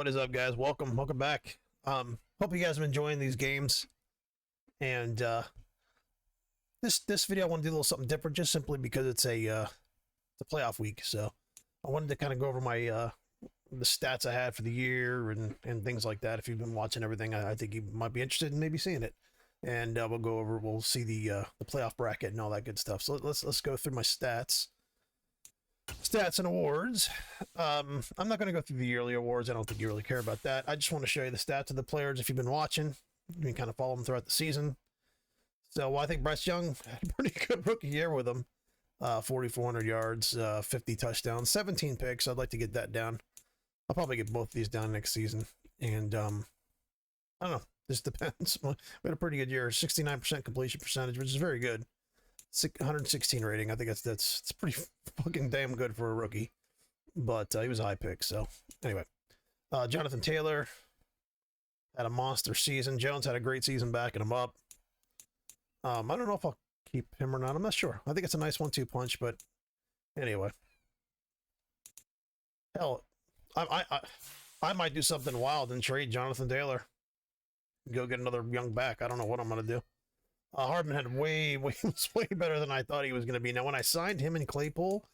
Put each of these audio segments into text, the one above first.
What is up, guys? Welcome back. Hope you guys are enjoying these games. And this video I want to do a little something different, just simply because it's a playoff week. So I wanted to kind of go over my the stats I had for the year and things like that. If you've been watching everything, I think you might be interested in maybe seeing it. And we'll see the playoff bracket and all that good stuff. So let's go through my stats and awards. I'm not going to go through the yearly awards. I don't think you really care about that. I just want to show you the stats of the players. If you've been watching, you can kind of follow them throughout the season. So I think Bryce Young had a pretty good rookie year with him. 4,400 yards, 50 touchdowns, 17 picks. I'd like to get that down. I'll probably get both of these down next season. And I don't know. This depends. We had a pretty good year. 69% completion percentage, which is very good. 116 rating. I think that's pretty fucking damn good for a rookie. But he was a high pick. So anyway, Jonathan Taylor had a monster season. Jones had a great season backing him up. I don't know if I'll keep him or not. I'm not sure. I think it's a nice 1-2 punch. But anyway, hell, I might do something wild and trade Jonathan Taylor. Go get another young back. I don't know what I'm gonna do. Hardman had was way better than I thought he was going to be. Now, when I signed him and Claypool,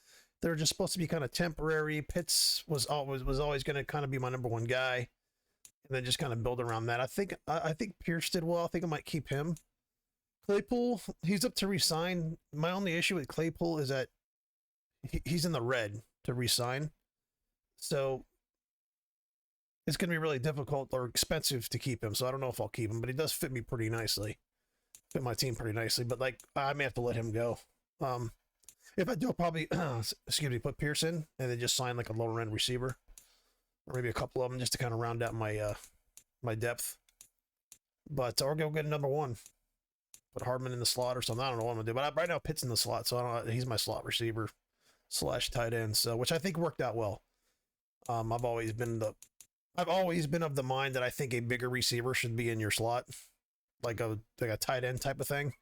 they were just supposed to be kind of temporary. Pitts was always going to kind of be my number one guy, and then just kind of build around that. I think Pierce did well. I think I might keep him. Claypool, he's up to resign. My only issue with Claypool is that he's in the red to resign, so it's going to be really difficult or expensive to keep him. So I don't know if I'll keep him, but he does fit me pretty nicely. Fit my team pretty nicely, but like I may have to let him go. If I do, I'll probably put Pierce in and then just sign like a lower end receiver, or maybe a couple of them just to kind of round out my my depth. But or go get another one, put Hardman in the slot or something. I don't know what I'm gonna do, but right now Pitt's in the slot, so I don't know, he's my slot receiver / tight end. So which I think worked out well. I've always been of the mind that I think a bigger receiver should be in your slot. Like a tight end type of thing.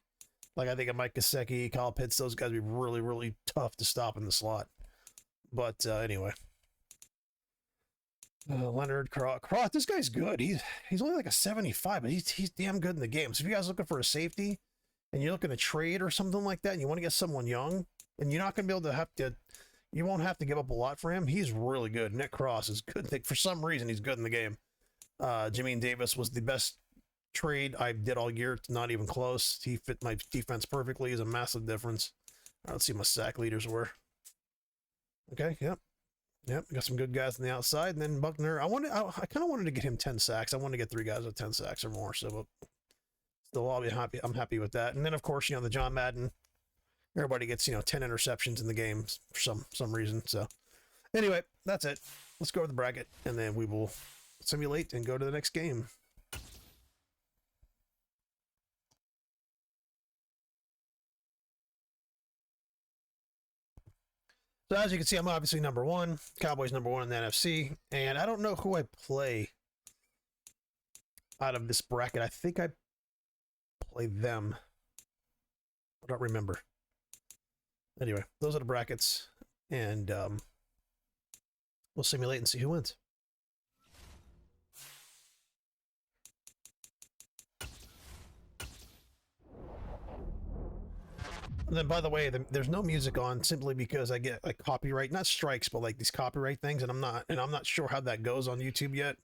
Like I think a Mike Gesicki, Kyle Pitts, those guys would be really, really tough to stop in the slot. But anyway. Leonard Cross, this guy's good. He's only like a 75, but he's damn good in the game. So if you guys are looking for a safety and you're looking to trade or something like that, and you want to get someone young, and you're not going to be able to you won't have to give up a lot for him. He's really good. Nick Cross is good. For some reason, he's good in the game. Jamin Davis was the best trade I did all year. It's not even close. He fit my defense perfectly. Is a massive difference. Let's see what my sack leaders were. Okay, yep. Got some good guys on the outside, and then Buckner. I kind of wanted to get him 10 sacks. I wanted to get 3 guys with 10 sacks or more. So, still, I'll be happy. I'm happy with that. And then, of course, the John Madden. Everybody gets 10 interceptions in the game for some reason. So, anyway, that's it. Let's go over the bracket, and then we will simulate and go to the next game. So as you can see, I'm obviously number 1. Cowboys number 1 in the NFC. And I don't know who I play out of this bracket. I think I play them. I don't remember. Anyway, those are the brackets. And we'll simulate and see who wins. And then, by the way, there's no music on simply because I get like copyright, not strikes, but like these copyright things, and I'm not sure how that goes on YouTube yet.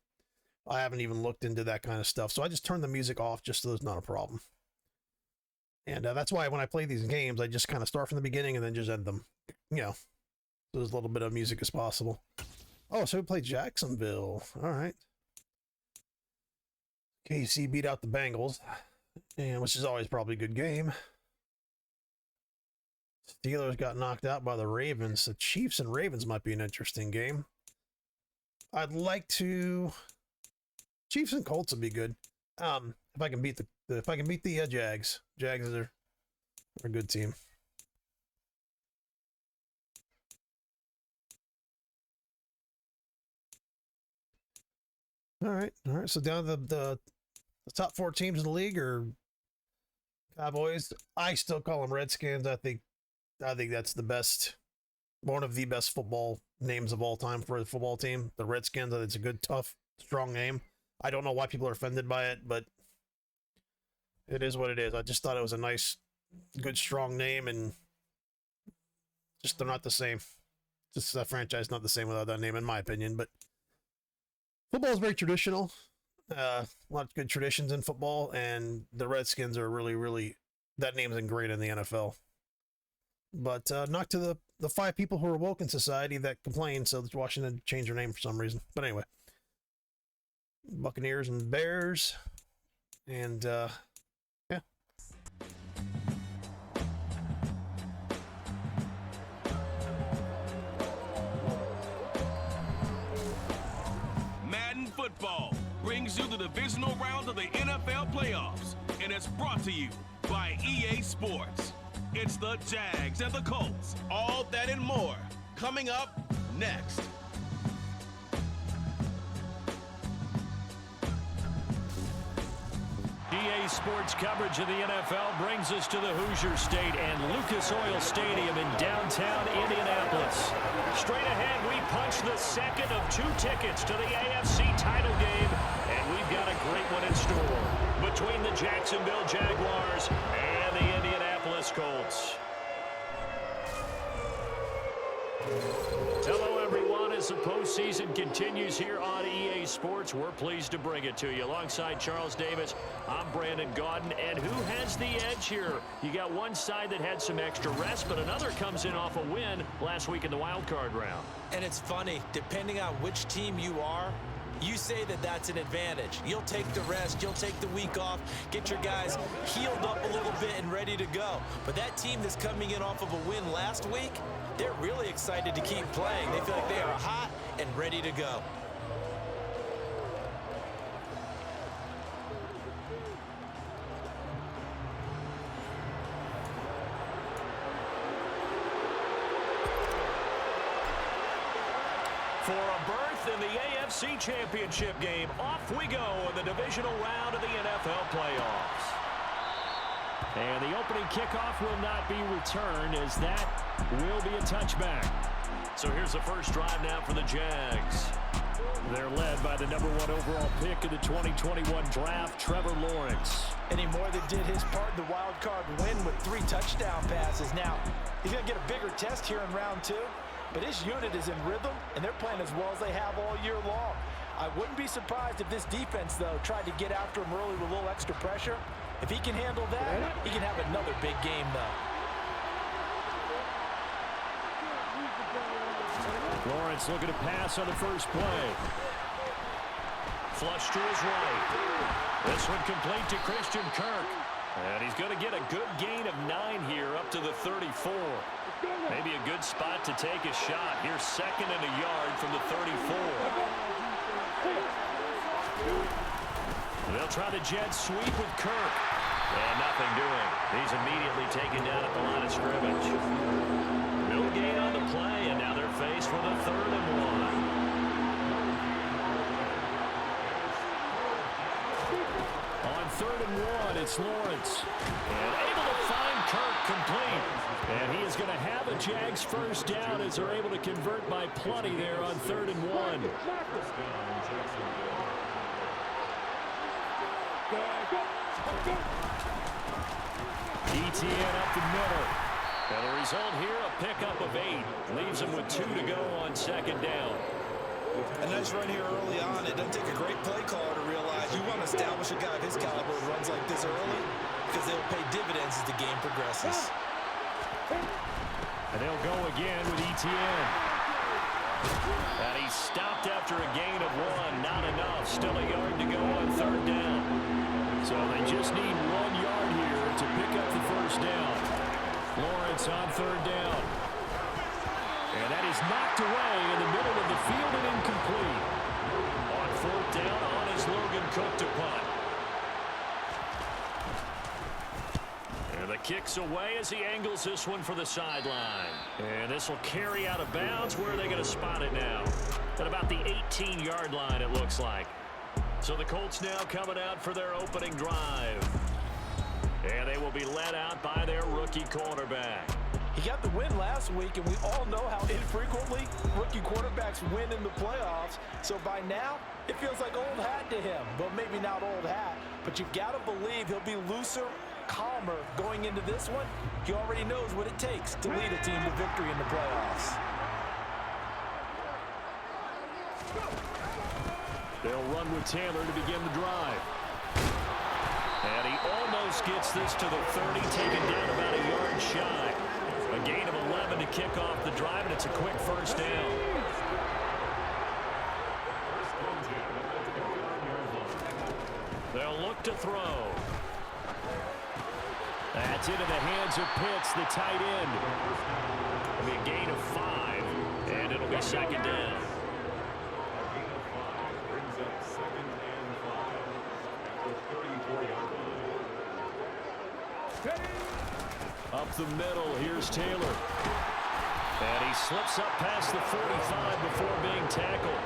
I haven't even looked into that kind of stuff, so I just turned the music off just so there's not a problem. And that's why when I play these games, I just kind of start from the beginning and then just end them. So there's a little bit of music as possible. Oh, so we played Jacksonville. All right. KC beat out the Bengals, and which is always probably a good game. Steelers got knocked out by the Ravens. The Chiefs and Ravens might be an interesting game. I'd like to. Chiefs and Colts would be good. If I can beat the Jags. Jags are a good team. All right. So down to the top 4 teams in the league are Cowboys. I still call them Redskins. I think that's the best, one of the best football names of all time for a football team. The Redskins. It's a good, tough strong name. I don't know why people are offended by it, but it is what it is. I just thought it was a nice, good, strong name, and just they're not the same. Just that franchise not the same without that name, in my opinion. But football is very traditional. A lot of good traditions in football, and the Redskins are really, really, that name's ingrained in the NFL. But not to the 5 people who are woke in society that complain, so Washington changed their name for some reason. But anyway, Buccaneers and Bears, and yeah. Madden Football brings you the divisional round of the NFL playoffs, and it's brought to you by EA Sports. It's the Jags and the Colts. All that and more coming up next. EA Sports coverage of the NFL brings us to the Hoosier State and Lucas Oil Stadium in downtown Indianapolis. Straight ahead, we punch the second of 2 tickets to the AFC title game, and we've got a great one in store between the Jacksonville Jaguars and the Indianapolis Colts. Hello, everyone. As the postseason continues here on EA Sports, we're pleased to bring it to you. Alongside Charles Davis, I'm Brandon Gaudin. And who has the edge here? You got one side that had some extra rest, but another comes in off a win last week in the wild card round. And it's funny, depending on which team you are, you say that that's an advantage. You'll take the rest, you'll take the week off, get your guys healed up a little bit and ready to go. But that team that's coming in off of a win last week, they're really excited to keep playing. They feel like they are hot and ready to go. For a berth in the AFC Championship game, off we go in the divisional round of the NFL playoffs. And the opening kickoff will not be returned, as that will be a touchback. So here's the first drive now for the Jags. They're led by the number 1 overall pick in the 2021 draft, Trevor Lawrence. And he more than did his part in the wild card win with 3 touchdown passes. Now, he's going to get a bigger test here in round 2, but his unit is in rhythm, and they're playing as well as they have all year long. I wouldn't be surprised if this defense, though, tried to get after him early with a little extra pressure. If he can handle that, he can have another big game, though. Lawrence looking to pass on the first play. Flush to his right. This one complete to Christian Kirk. And he's going to get a good gain of 9 here up to the 34. Maybe a good spot to take a shot. Here's 2nd and a yard from the 34. They'll try the jet sweep with Kirk. And nothing doing. He's immediately taken down at the line of scrimmage. No gain on the play, and now they're faced with a 3rd and 1. On 3rd and 1, it's Lawrence. And able to find Kirk complete. And he is going to have a Jags first down as they're able to convert by plenty there on 3rd and 1. ETN up the middle. And the result here, a pickup of 8. Leaves him with 2 to go on 2nd down. A nice run here early on. It doesn't take a great play caller to realize you want to establish a guy of his caliber who runs like this early, because they'll pay dividends as the game progresses. And they'll go again with ETN. And he's stopped after a gain of 1. Not enough. Still a yard to go on 3rd down. So they just need 1 yard here to pick up the first down. Lawrence on 3rd down. And that is knocked away in the middle of the field and incomplete. On 4th down, on is Logan Cook to punt. And the kick's away as he angles this one for the sideline. And this will carry out of bounds. Where are they going to spot it now? At about the 18-yard line, it looks like. So the Colts now coming out for their opening drive. And they will be led out by their rookie quarterback. He got the win last week, and we all know how infrequently rookie quarterbacks win in the playoffs. So by now, it feels like old hat to him. Well, maybe not old hat, but you've got to believe he'll be looser, calmer going into this one. He already knows what it takes to lead a team to victory in the playoffs. They'll run with Taylor to begin the drive. And he almost gets this to the 30, taken down about a yard shy. A gain of 11 to kick off the drive, and it's a quick first down. They'll look to throw. That's into the hands of Pitts, the tight end. It'll be a gain of 5, and it'll be second down. Up the middle, here's Taylor. And he slips up past the 45 before being tackled.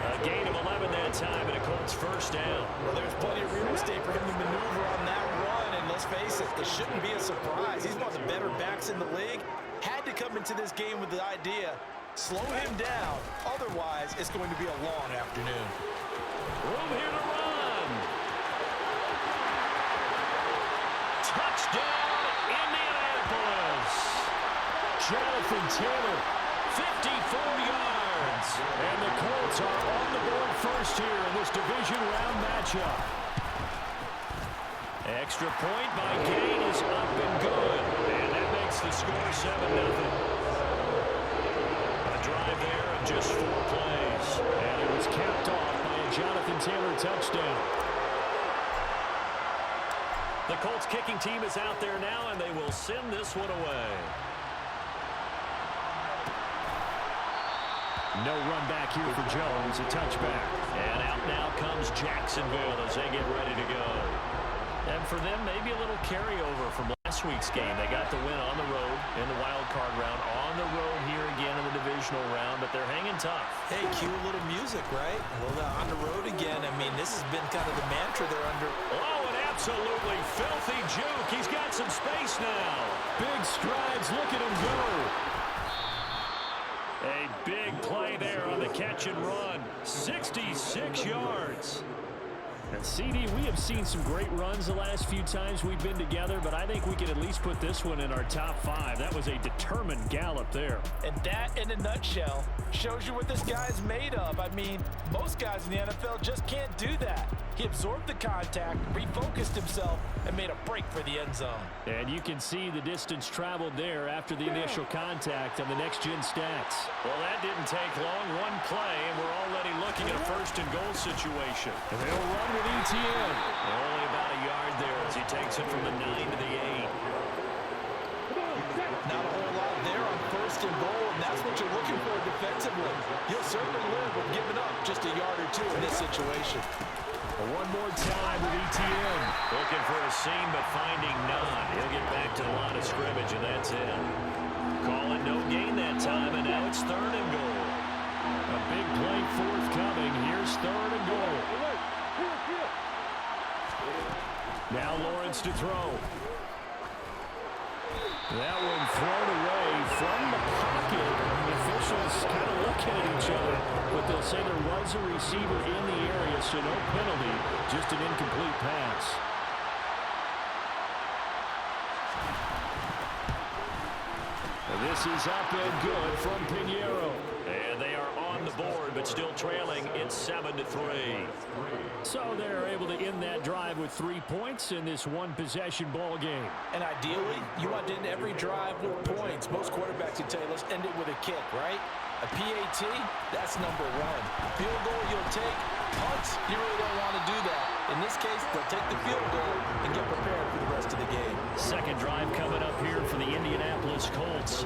A gain of 11 that time, and a Colts first down. Well, there's plenty of real estate for him to maneuver on that run, and let's face it, it shouldn't be a surprise. He's one of the better backs in the league. Had to come into this game with the idea, slow him down, otherwise it's going to be a long afternoon. Room here to run. Touchdown, Indianapolis. Jonathan Taylor, 54 yards. And the Colts are on the board first here in this division round matchup. Extra point by Kane is up and good. And that makes the score 7-0. A drive there of just 4 plays. And it was capped off by a Jonathan Taylor touchdown. The Colts kicking team is out there now, and they will send this one away. No run back here for Jones, a touchback. And out now comes Jacksonville as they get ready to go. And for them, maybe a little carryover from last week's game. They got the win on the road in the wild card round, on the road here again in the divisional round, but they're hanging tough. Hey, cue a little music, right? Well, on the road again. I mean, this has been kind of the mantra they're under. Oh, an absolutely filthy juke. He's got some space now. Big strides. Look at him go. A big play there on the catch and run. 66 yards. And CD, we have seen some great runs the last few times we've been together, but I think we can at least put this one in our top 5. That was a determined gallop there. And that, in a nutshell, shows you what this guy's made of. I mean, most guys in the NFL just can't do that. He absorbed the contact, refocused himself, and made a break for the end zone. And you can see the distance traveled there after the initial contact on the next-gen stats. Well, that didn't take long. One play, and we're already looking at a first-and-goal situation. And they'll run with ETN. Only about a yard there as he takes it from the 9 to the 8. Not a whole lot there on first and goal, and that's what you're looking for defensively. You'll certainly live with giving up just a yard or 2 in this situation. One more time with ETN. Looking for a seam, but finding none. He'll get back to the line of scrimmage, and that's it. Call it no gain that time, and now it's 3rd and goal. A big play forthcoming. Here's 3rd and goal. Now Lawrence to throw. That one thrown away from the pocket. The officials kind of looking at each other, but they'll say there was a receiver in the area, so no penalty, just an incomplete pass. And this is up and good from Pinheiro. And they are on the board, but still trailing. It's 7-3. So they're able to end that drive with 3 points in this one-possession ball game. And ideally, you want to end every drive with points. Most quarterbacks would tell you, let's end it with a kick, right? A PAT, that's number 1. Field goal, you'll take. Punts, you really don't want to do that. In this case, they'll take the field goal and get prepared for the rest of the game. Second drive coming up here for the Indianapolis Colts.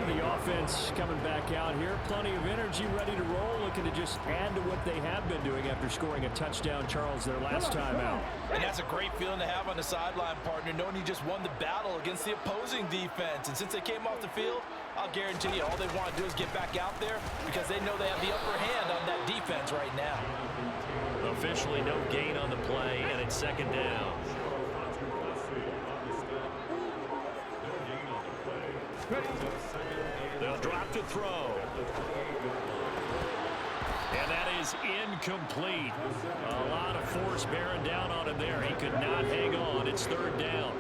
The offense coming back out here. Plenty of energy, ready to roll, looking to just add to what they have been doing after scoring a touchdown, Charles, their last time out. And that's a great feeling to have on the sideline, partner, knowing you just won the battle against the opposing defense. And since they came off the field, I'll guarantee you all they want to do is get back out there because they know they have the upper hand on that defense right now. Officially no gain on the play, and it's 2nd down. They'll drop to throw. And that is incomplete. A lot of force bearing down on him there. He could not hang on. It's third down.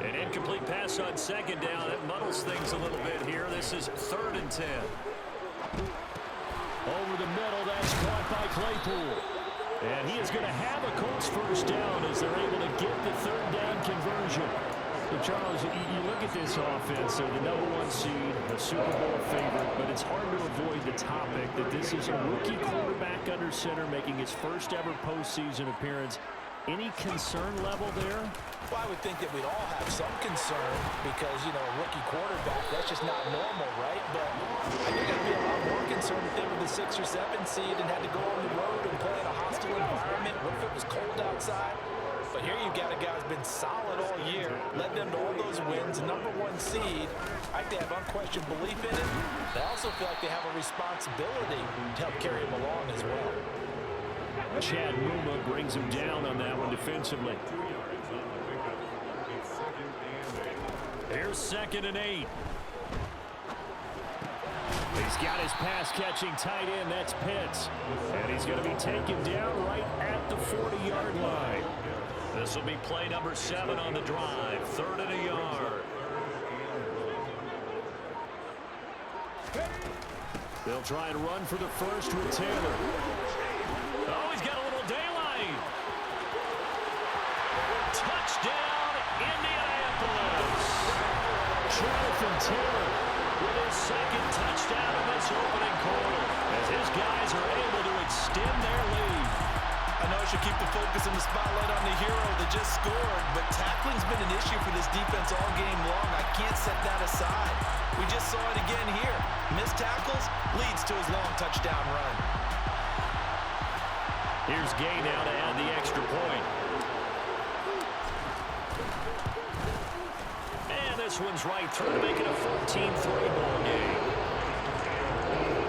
An incomplete pass on second down. That muddles things a little bit here. This is 3rd and 10. Over the middle, that's caught by Claypool. And he is going to have a Colts first down as they're able to get the 3rd down conversion. So, Charles, you look at this offense, they're the #1 seed, a Super Bowl favorite, but it's hard to avoid the topic that this is a rookie quarterback under center making his first ever postseason appearance. Any concern level there? Well, I would think that we'd all have some concern because, you know, a rookie quarterback, that's just not normal, right? But I think I'd be a lot more concerned if they were the 6 or 7 seed and had to go on the road and play in a hostile environment. What if it was cold outside? But here you've got a guy who's been solid all year, led them to all those wins, #1 seed. I think they have unquestioned belief in it. They also feel like they have a responsibility to help carry him along as well. Chad Muma brings him down on that one defensively. Here's 2nd and 8. He's got his pass-catching tight end. That's Pitts. And he's going to be taken down right at the 40-yard line. This will be play number 7 on the drive. 3rd and a yard. They'll try and run for the first with Taylor. Oh, he's got a little daylight. Touchdown, Indianapolis. Jonathan Taylor with his 2nd touchdown in this opening quarter as his guys are able to extend their lead. I know I should keep the focus and the spotlight on the hero that just scored, but tackling's been an issue for this defense all game long. I can't set that aside. We just saw it again here. Missed tackles leads to his long touchdown run. Here's Gay now to add the extra point. And this one's right through to make it a 14-3 ball game.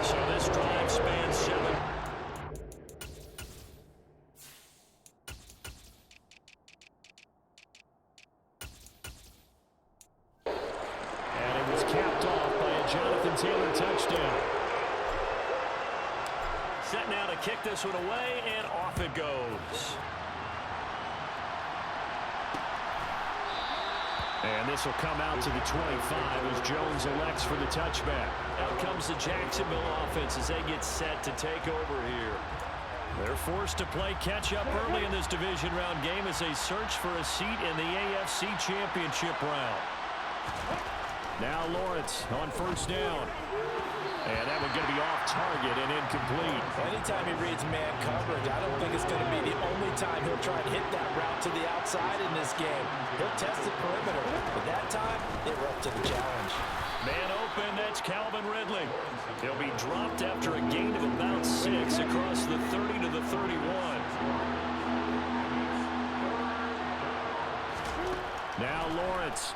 So this drive spans 7. And it was capped off by a Jonathan Taylor touchdown. Set now to kick this one away, and off it goes. And this will come out to the 25 as Jones elects for the touchback. Out comes the Jacksonville offense as they get set to take over here. They're forced to play catch-up early in this division round game as they search for a seat in the AFC Championship round. Now Lawrence on first down. And that one going to be off target and incomplete. Anytime he reads man coverage, I don't think it's going to be the only time he'll try and hit that route to the outside in this game. He'll test the perimeter, but that time, they were up to the challenge. Man open, that's Calvin Ridley. He'll be dropped after a gain of about 6 across the 30 to the 31. Now Lawrence.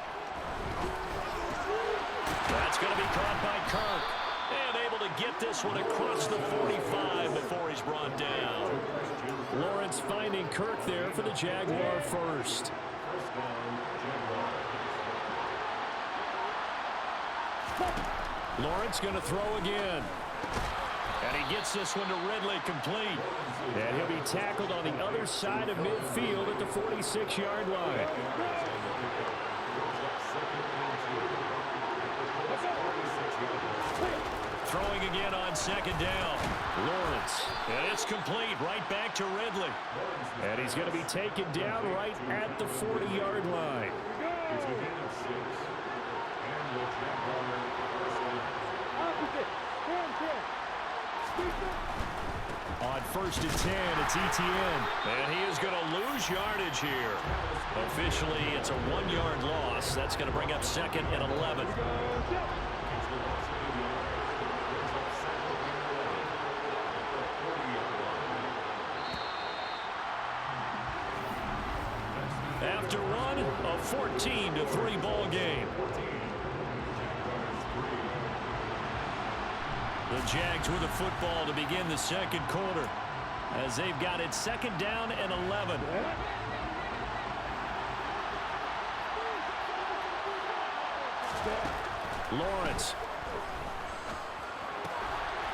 That's going to be caught by Kirk. And able to get this one across the 45 before he's brought down. Lawrence finding Kirk there for the Jaguar first. Lawrence going to throw again. And he gets this one to Ridley complete. And he'll be tackled on the other side of midfield at the 46-yard line. Throwing again on second down. Lawrence. And it's complete right back to Ridley. And he's going to be taken down right at the 40-yard line. On first and 10, it's ETN. And he is going to lose yardage here. Officially, it's a 1-yard loss. That's going to bring up 2nd and 11. After one, a 14-3 ball game. The Jags with the football to begin the second quarter as they've got it 2nd down and 11. Lawrence.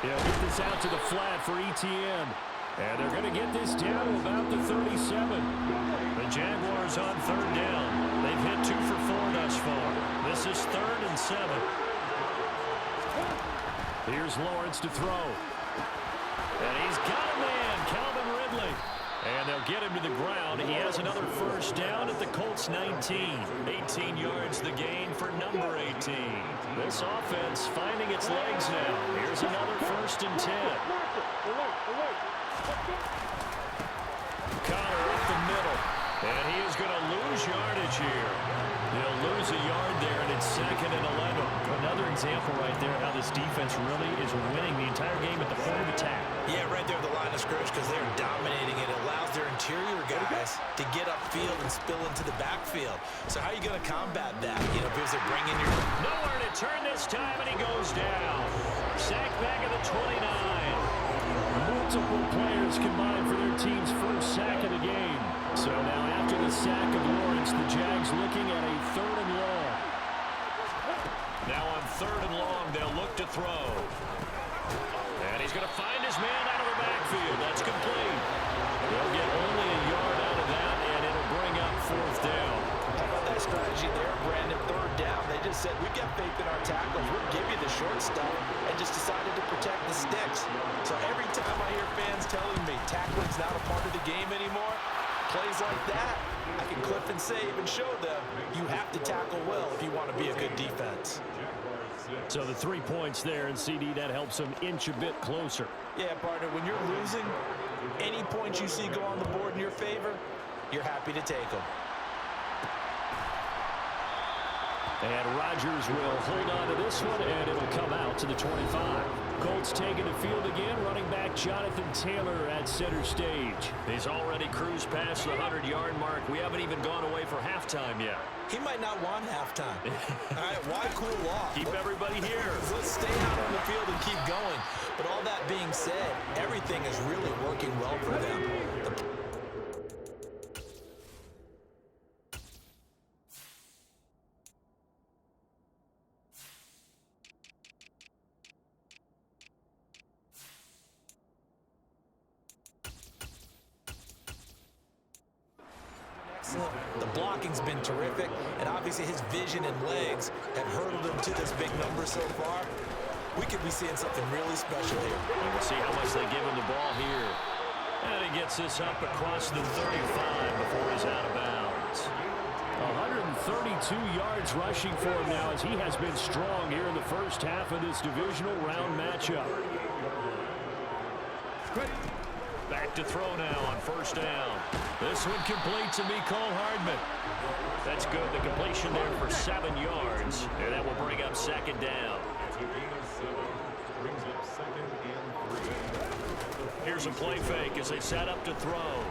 He'll get this out to the flat for ETN. And they're going to get this down to about the 37. The Jaguars on third down. They've hit 2 for 4 thus far. This is 3rd and 7. Here's Lawrence to throw. And he's got a man, Calvin Ridley. And they'll get him to the ground. He has another first down at the Colts 19. 18 yards the gain for number 18. This offense finding its legs now. Here's another 1st and 10. Connor up the middle. And he is going to lose yardage here. He'll lose a yard there, and it's 2nd and 11. Another example right there how this defense really is winning the entire game at the point of attack. Yeah, right there at the line of scrimmage because they're dominating it. It allows their interior guys to get upfield and spill into the backfield. So how are you going to combat that? You know, because they're bringing your... Nowhere to turn this time, and he goes down. Sacked back at the 29. Multiple players combined for their team's first sack of the game. So now after the sack of Lawrence, the Jags looking at a 3rd and long. Now on 3rd and long, they'll look to throw. And he's going to find his man out of the backfield. That's complete. They'll get only a yard out of that, and it'll bring up 4th down. How about that strategy there, Brandon? 3rd down. They just said, we've got faith in our tackles. We'll give you the short stuff, and just decided to protect the sticks. So every time I hear fans telling me tackling's not a part of the game anymore, plays like that, I can clip and save and show them you have to tackle well if you want to be a good defense. So the 3 points there, and CD, that helps them inch a bit closer. Yeah, partner, when you're losing, any points you see go on the board in your favor, you're happy to take them. And Rodgers will hold on to this one, and it'll come out to the 25. Colts taking the field again, running back Jonathan Taylor at center stage. He's already cruised past the 100-yard mark. We haven't even gone away for halftime yet. He might not want halftime. All right, why cool off? Keep everybody here. Let's stay out on the field and keep going. But all that being said, everything is really working well for them. The blocking's been terrific, and obviously his vision and legs have hurdled him to this big number so far. We could be seeing something really special here. And we'll see how much they give him the ball here. And he gets this up across the 35 before he's out of bounds. 132 yards rushing for him now as he has been strong here in the first half of this divisional round matchup. Back to throw now on 1st down. This one complete to Mecole Hardman. That's good. The completion there for 7 yards. And that will bring up 2nd down. Here's a play fake as they set up to throw.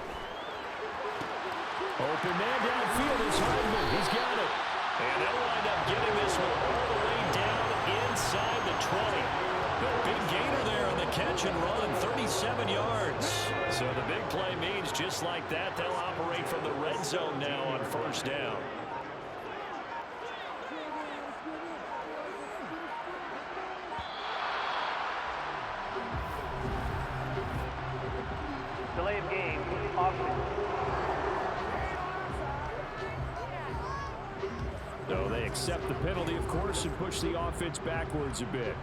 Open man downfield is Hardman. He's got it. And they'll wind up getting this one all the way down inside the 20. The big gainer there on the catch and run, 37 yards. So the big play means just like that, they'll operate from the red zone now on 1st down. Delay of game, offense. So they accept the penalty, of course, and push the offense backwards a bit.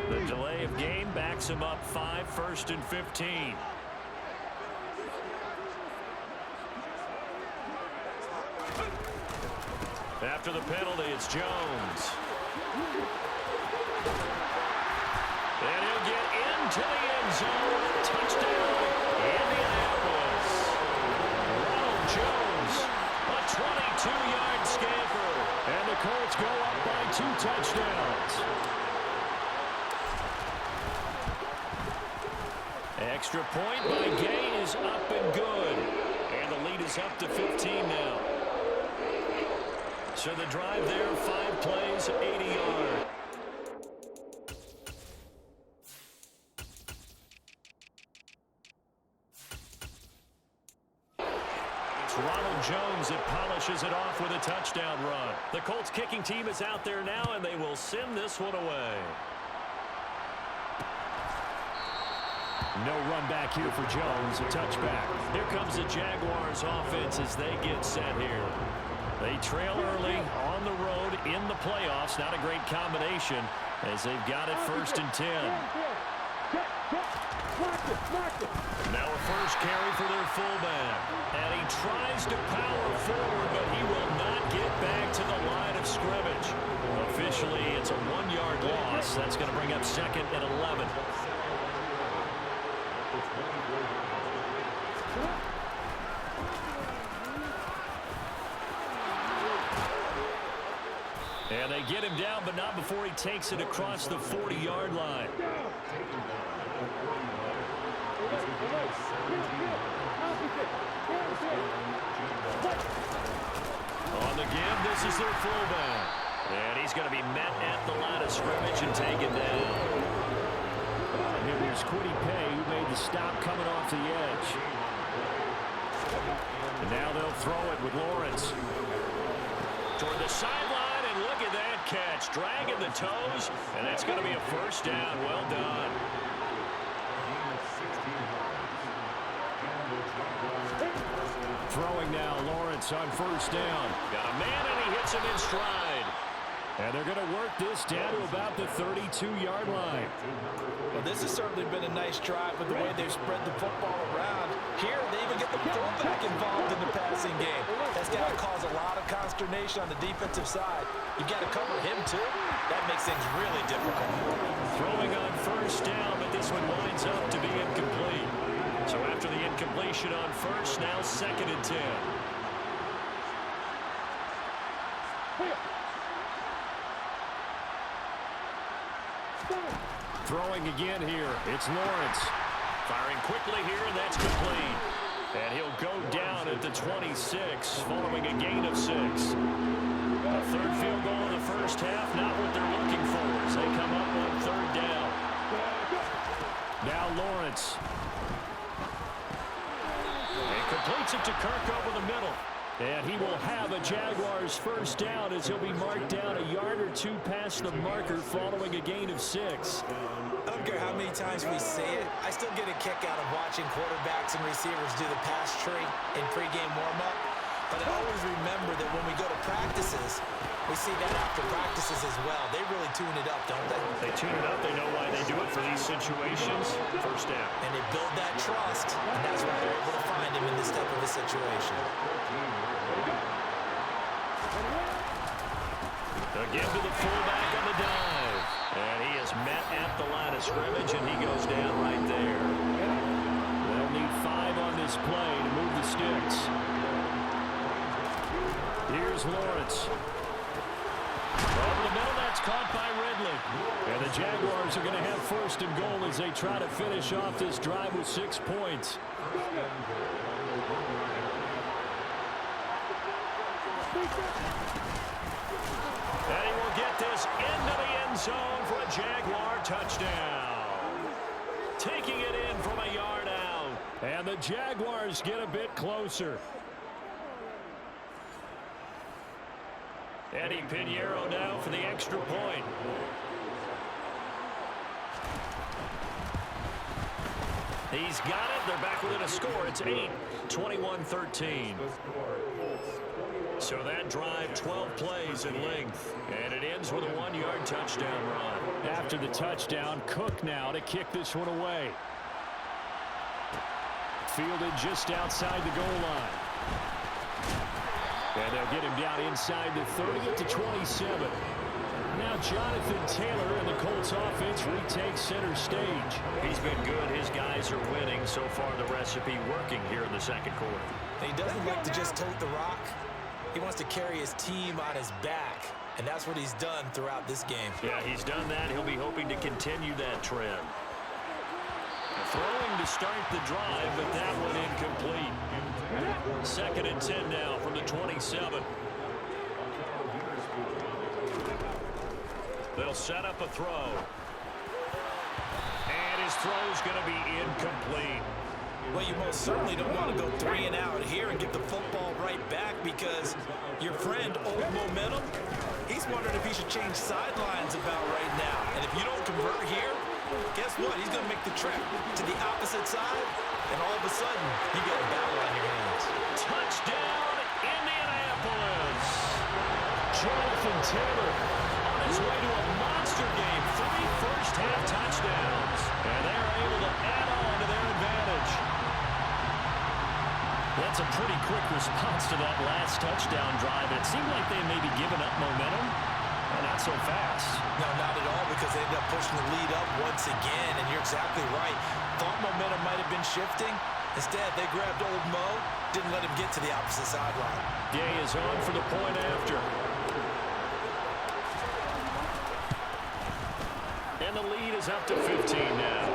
The delay of game backs him up 5, 1st and 15. After the penalty, it's Jones. And he'll get into the end zone. Touchdown, Indianapolis. Ronald Jones, a 22-yard scamper. And the Colts go up by 2 touchdowns. Extra point by Gain is up and good. And the lead is up to 15 now. So the drive there, 5 plays, 80 yards. It's Ronald Jones that polishes it off. off with a touchdown run. The Colts kicking team is out there now, and they will send this one away. No run back here for Jones, a touchback. Here comes the Jaguars offense as they get set here. They trail early on the road in the playoffs. Not a great combination as they've got it 1st and 10. Now a first carry for their fullback. And he tries to power forward, but he will not get back to the line of scrimmage. Officially, it's a 1-yard loss. That's going to bring up 2nd and 11. And they get him down, but not before he takes it across the 40-yard line. On the give, this is their fullback. And he's going to be met at the line of scrimmage and taken down. And here here's Quiddy Pay, who made the stop coming off the edge. And now they'll throw it with Lawrence. Toward the sideline, and look at that catch. Dragging the toes, and that's going to be a first down. Well done. Throwing now, Lawrence on first down. Got a man, and he hits him in stride. And they're going to work this down to about the 32-yard line. Well, this has certainly been a nice drive with the way they've spread the football around. Here, they even get the fullback involved in the passing game. That's got to cause a lot of consternation on the defensive side. You've got to cover him, too. That makes things really difficult. Throwing on first down, but this one winds up to be incomplete. So after the incompletion on first, now 2nd and 10. Throwing again here. It's Lawrence. Firing quickly here, and that's complete. And he'll go down at the 26, following a gain of 6. A third field goal in the first half, not what they're looking for as they come up on 3rd down. Now Lawrence. And completes it to Kirk over the middle. And he will have a Jaguars first down as he'll be marked down a yard or 2 past the marker following a gain of 6. I don't care how many times we say it, I still get a kick out of watching quarterbacks and receivers do the pass tree in pregame warm-up. But I always remember that when we go to practices, we see that after practices as well. They really tune it up, don't they? They tune it up. They know why they do it for these situations. First down. And they build that trust, and that's why they're able to find him in this type of a situation. Again to the fullback on the dive. And he is met at the line of scrimmage, and he goes down right there. They'll need 5 on this play to move the sticks. Here's Lawrence. Over the middle, that's caught by Ridley. And the Jaguars are going to have 1st and goal as they try to finish off this drive with 6 points. And he will get this into the end zone for a Jaguar touchdown. Taking it in from a yard out. And the Jaguars get a bit closer. Eddie Pinheiro now for the extra point. He's got it. They're back within a score. It's 8, 21-13. So that drive, 12 plays in length. And it ends with a 1-yard touchdown run. After the touchdown, Cook now to kick this one away. Fielded just outside the goal line. And they'll get him down inside the 30 at the 27. Now Jonathan Taylor and the Colts offense retakes center stage. He's been good. His guys are winning. So far the recipe working here in the 2nd quarter. He doesn't like to just tote the rock. He wants to carry his team on his back. And that's what he's done throughout this game. Yeah, he's done that. He'll be hoping to continue that trend. Throwing to start the drive, but that one incomplete. 2nd and 10 now from the 27. They'll set up a throw. And his throw's going to be incomplete. Well, you most certainly don't want to go 3 and out here and give the football right back, because your friend, Old Momentum, he's wondering if he should change sidelines about right now. And if you don't convert here, guess what? He's going to make the trip to the opposite side, and all of a sudden, you got a battle on your hands. Touchdown, Indianapolis. Jonathan Taylor on his way to a monster game. 3 first-half touchdowns, and they're able to add on to their advantage. That's a pretty quick response to that last touchdown drive. It seemed like they may be giving up momentum. Not so fast. No, not at all, because they ended up pushing the lead up once again, and you're exactly right. Thought momentum might have been shifting. Instead, they grabbed Old Mo, didn't let him get to the opposite sideline. Gay is on for the point after. And the lead is up to 15 now.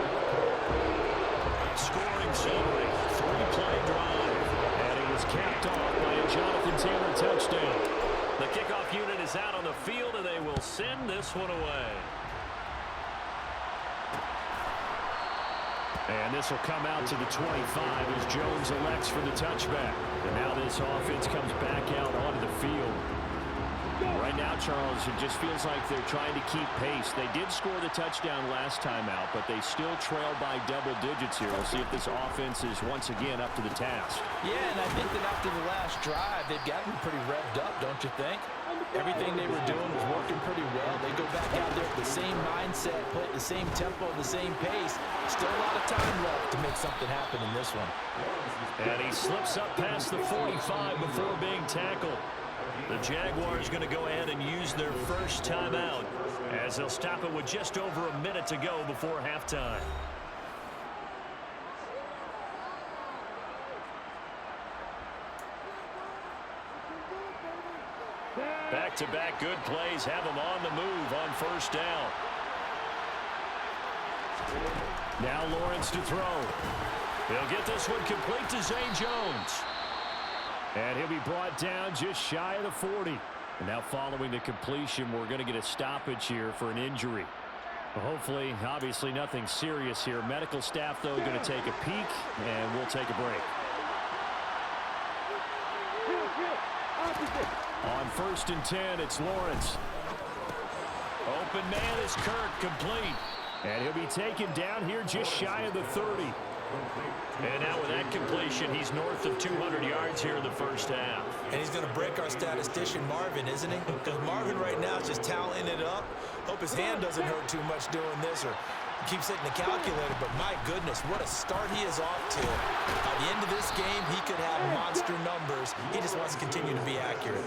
Scoring summary, 3-play drive. And he was capped off by a Jonathan Taylor touchdown. The kickoff unit is out on the field, and they will send this one away. And this will come out to the 25 as Jones elects for the touchback. And now this offense comes back out onto the field. Right now, Charles, it just feels like they're trying to keep pace. They did score the touchdown last time out, but they still trail by double digits here. We'll see if this offense is once again up to the task. Yeah, and I think that after the last drive, they've gotten pretty revved up, don't you think? Everything they were doing was working pretty well. They go back out there with the same mindset, play at the same tempo, the same pace. Still a lot of time left to make something happen in this one. And he slips up past the 45 before being tackled. The Jaguars going to go ahead and use their first timeout, as they'll stop it with just over a minute to go before halftime. Back-to-back good plays have them on the move on first down. Now Lawrence to throw. He'll get this one complete to Zay Jones. And he'll be brought down just shy of the 40. And now following the completion, we're going to get a stoppage here for an injury. Well, hopefully, obviously nothing serious here. Medical staff, though, going to take a peek, and we'll take a break. On 1st and 10, it's Lawrence. Open man is Kirk, complete. And he'll be taken down here just shy of the 30. And now with that completion, he's north of 200 yards here in the first half. And he's going to break our statistician, Marvin, isn't he? Because Marvin right now is just tallying it up. Hope his hand doesn't hurt too much doing this, or keeps hitting the calculator. But my goodness, what a start he is off to. By the end of this game, he could have monster numbers. He just wants to continue to be accurate.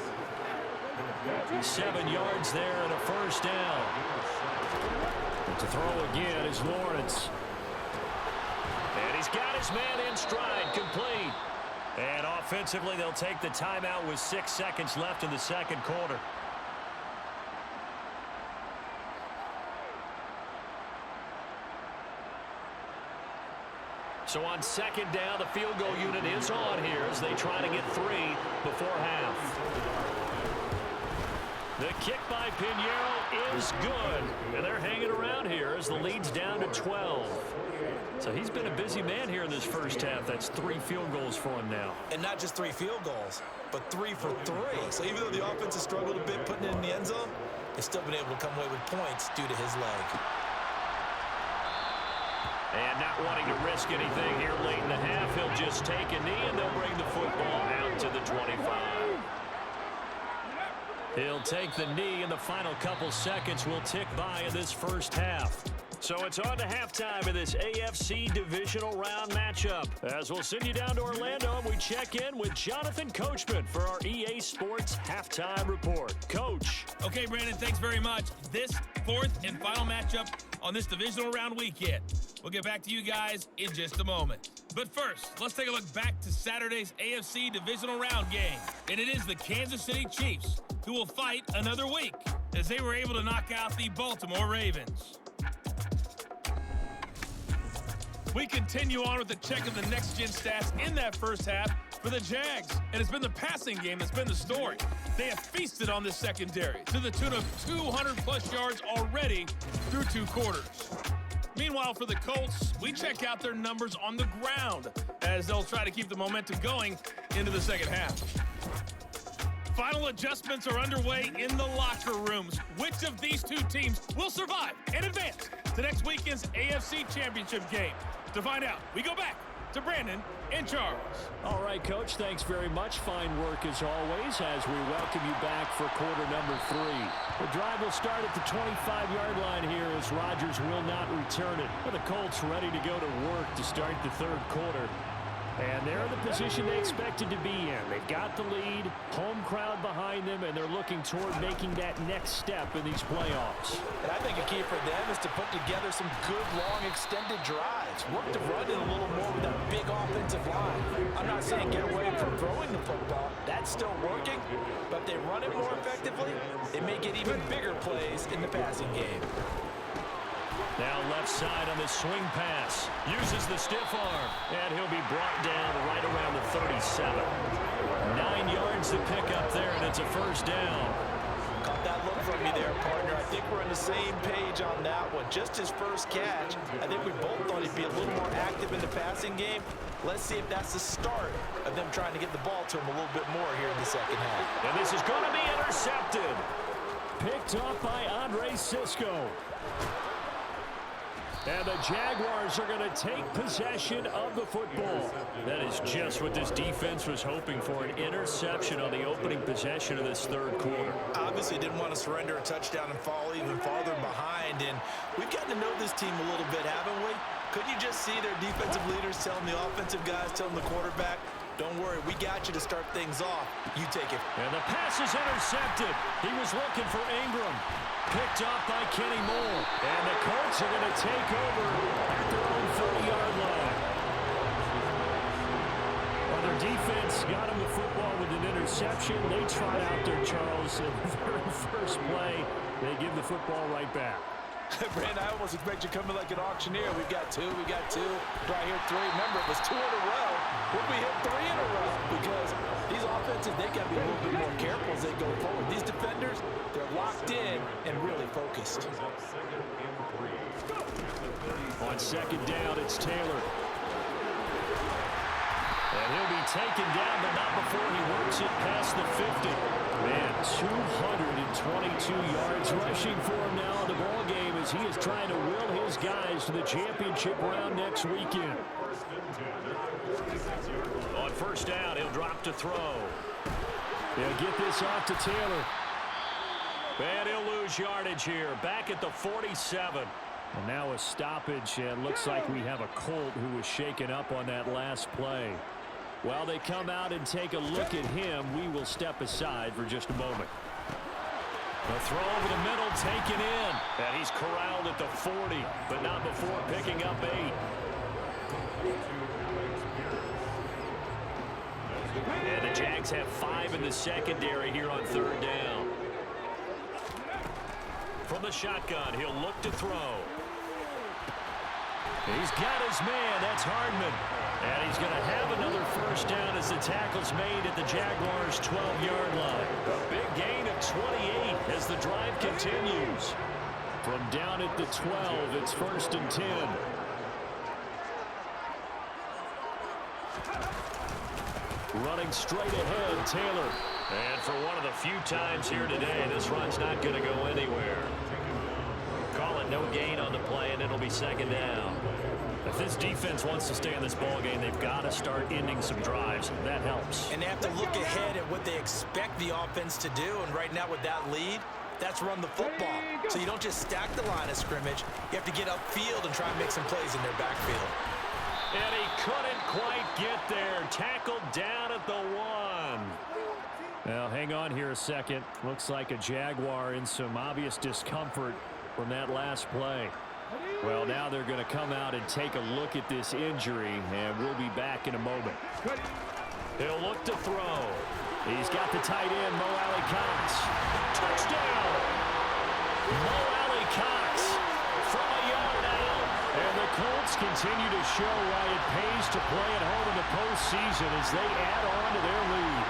7 yards there and a first down. To throw again is Lawrence. And he's got his man in stride, complete. And offensively, they'll take the timeout with 6 seconds left in the second quarter. So on second down, the field goal unit is on here as they try to get 3 before half. The kick by Pinheiro is good. And they're hanging around here as the lead's down to 12. So he's been a busy man here in this first half. That's 3 field goals for him now. And not just 3 field goals, but 3 for 3. So even though the offense has struggled a bit putting it in the end zone, they've still been able to come away with points due to his leg. And not wanting to risk anything here late in the half, he'll just take a knee and they'll bring the football out to the 25. He'll take the knee, and the final couple seconds will tick by in this first half. So it's on to halftime in this AFC Divisional Round matchup. As we'll send you down to Orlando, and we check in with Jonathan Coachman for our EA Sports Halftime Report. Coach. Okay, Brandon, thanks very much. This 4th and final matchup on this Divisional Round weekend. We'll get back to you guys in just a moment. But first, let's take a look back to Saturday's AFC Divisional Round game. And it is the Kansas City Chiefs who will fight another week as they were able to knock out the Baltimore Ravens. We continue on with the check of the next-gen stats in that first half for the Jags. And it's been the passing game that's been the story. They have feasted on this secondary to the tune of 200-plus yards already through 2 quarters. Meanwhile, for the Colts, we check out their numbers on the ground as they'll try to keep the momentum going into the second half. Final adjustments are underway in the locker rooms. Which of these two teams will survive and advance to next weekend's AFC Championship game? To find out, we go back to Brandon and Charles. All right, Coach, thanks very much. Fine work as always as we welcome you back for quarter number 3. The drive will start at the 25-yard line here as Rodgers will not return it. But the Colts ready to go to work to start the third quarter. And they're in the position they expected to be in. They've got the lead, home crowd behind them, and they're looking toward making that next step in these playoffs. And I think a key for them is to put together some good, long, extended drives. Work to run it a little more with that big offensive line. I'm not saying get away from throwing the football. That's still working. But if they run it more effectively, they may get even bigger plays in the passing game. Now left side on the swing pass. Uses the stiff arm. And he'll be brought down right around the 37. 9 yards to pick up there, and it's a first down. Caught that look from me there, partner. I think we're on the same page on that one. Just his first catch. I think we both thought he'd be a little more active in the passing game. Let's see if that's the start of them trying to get the ball to him a little bit more here in the second half. And this is going to be intercepted. Picked up by Andre Sisco. And the Jaguars are going to take possession of the football. That is just what this defense was hoping for, an interception on the opening possession of this third quarter. Obviously didn't want to surrender a touchdown and fall even farther behind. And we've gotten to know this team a little bit, haven't we? Couldn't you just see their defensive leaders telling the offensive guys, telling the quarterback, don't worry, we got you to start things off. You take it. And the pass is intercepted. He was looking for Ingram. Picked off by Kenny Moore. And the Colts are going to take over at their own 30-yard line. Well, their defense got him the football with an interception. They trot out there, Charles, in the very first play. They give the football right back. Brandon, I almost expect you coming like an auctioneer. We've got two. Right here, 3. Remember, it was 2 in a row. Would we hit 3 in a row? Because these offenses, they got to be a little bit more careful as they go forward. These defenders, they're locked in and really focused. On second down, it's Taylor. And he'll be taken down, but not before he works it past the 50. Man, 222 yards rushing for him now in the ball game as he is trying to will his guys to the championship round next weekend. On first down, he'll drop to throw. He'll get this off to Taylor. And he'll lose yardage here, back at the 47. And now a stoppage, and looks like we have a Colt who was shaken up on that last play. While they come out and take a look at him, we will step aside for just a moment. The throw over the middle, taken in. And he's corralled at the 40, but not before picking up 8. And the Jags have 5 in the secondary here on third down. From the shotgun, he'll look to throw. He's got his man. That's Hardman. And he's going to have another first down as the tackle's made at the Jaguars' 12-yard line. A big gain of 28 as the drive continues. From down at the 12, it's 1st and 10. Running straight ahead, Taylor. And for one of the few times here today, this run's not going to go anywhere. Call it no gain on the play, and it'll be second down. If this defense wants to stay in this ball game, they've got to start ending some drives. That helps. And they have to look ahead at what they expect the offense to do. And right now with that lead, that's run the football. So you don't just stack the line of scrimmage. You have to get upfield and try and make some plays in their backfield. And he couldn't quite get there. Tackled down at the 1. Now, hang on here a second. Looks like a Jaguar in some obvious discomfort from that last play. Well, now they're going to come out and take a look at this injury, and we'll be back in a moment. He'll look to throw. He's got the tight end, Mo Alley-Cox. Touchdown! Mo Alley-Cox from a yard out. And the Colts continue to show why it pays to play at home in the postseason as they add on to their lead.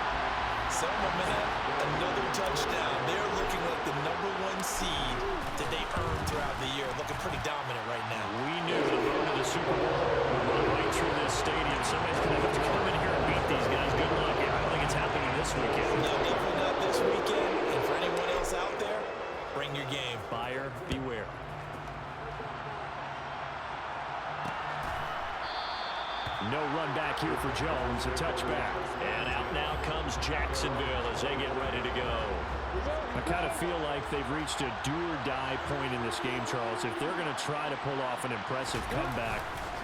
Some momentum, another touchdown. They're looking like the #1 seed that they earned throughout the year, looking pretty dominant right now. We knew the road to the Super Bowl would run right through this stadium. Somebody's going to have to come in here and beat these guys. Good luck. I don't think it's happening this weekend. No, definitely not this weekend. And for anyone else out there, bring your game. Buyer beware. No run back here for Jones, a touchback. And out now comes Jacksonville as they get ready to go. I kind of feel like they've reached a do-or-die point in this game, Charles. If they're going to try to pull off an impressive comeback,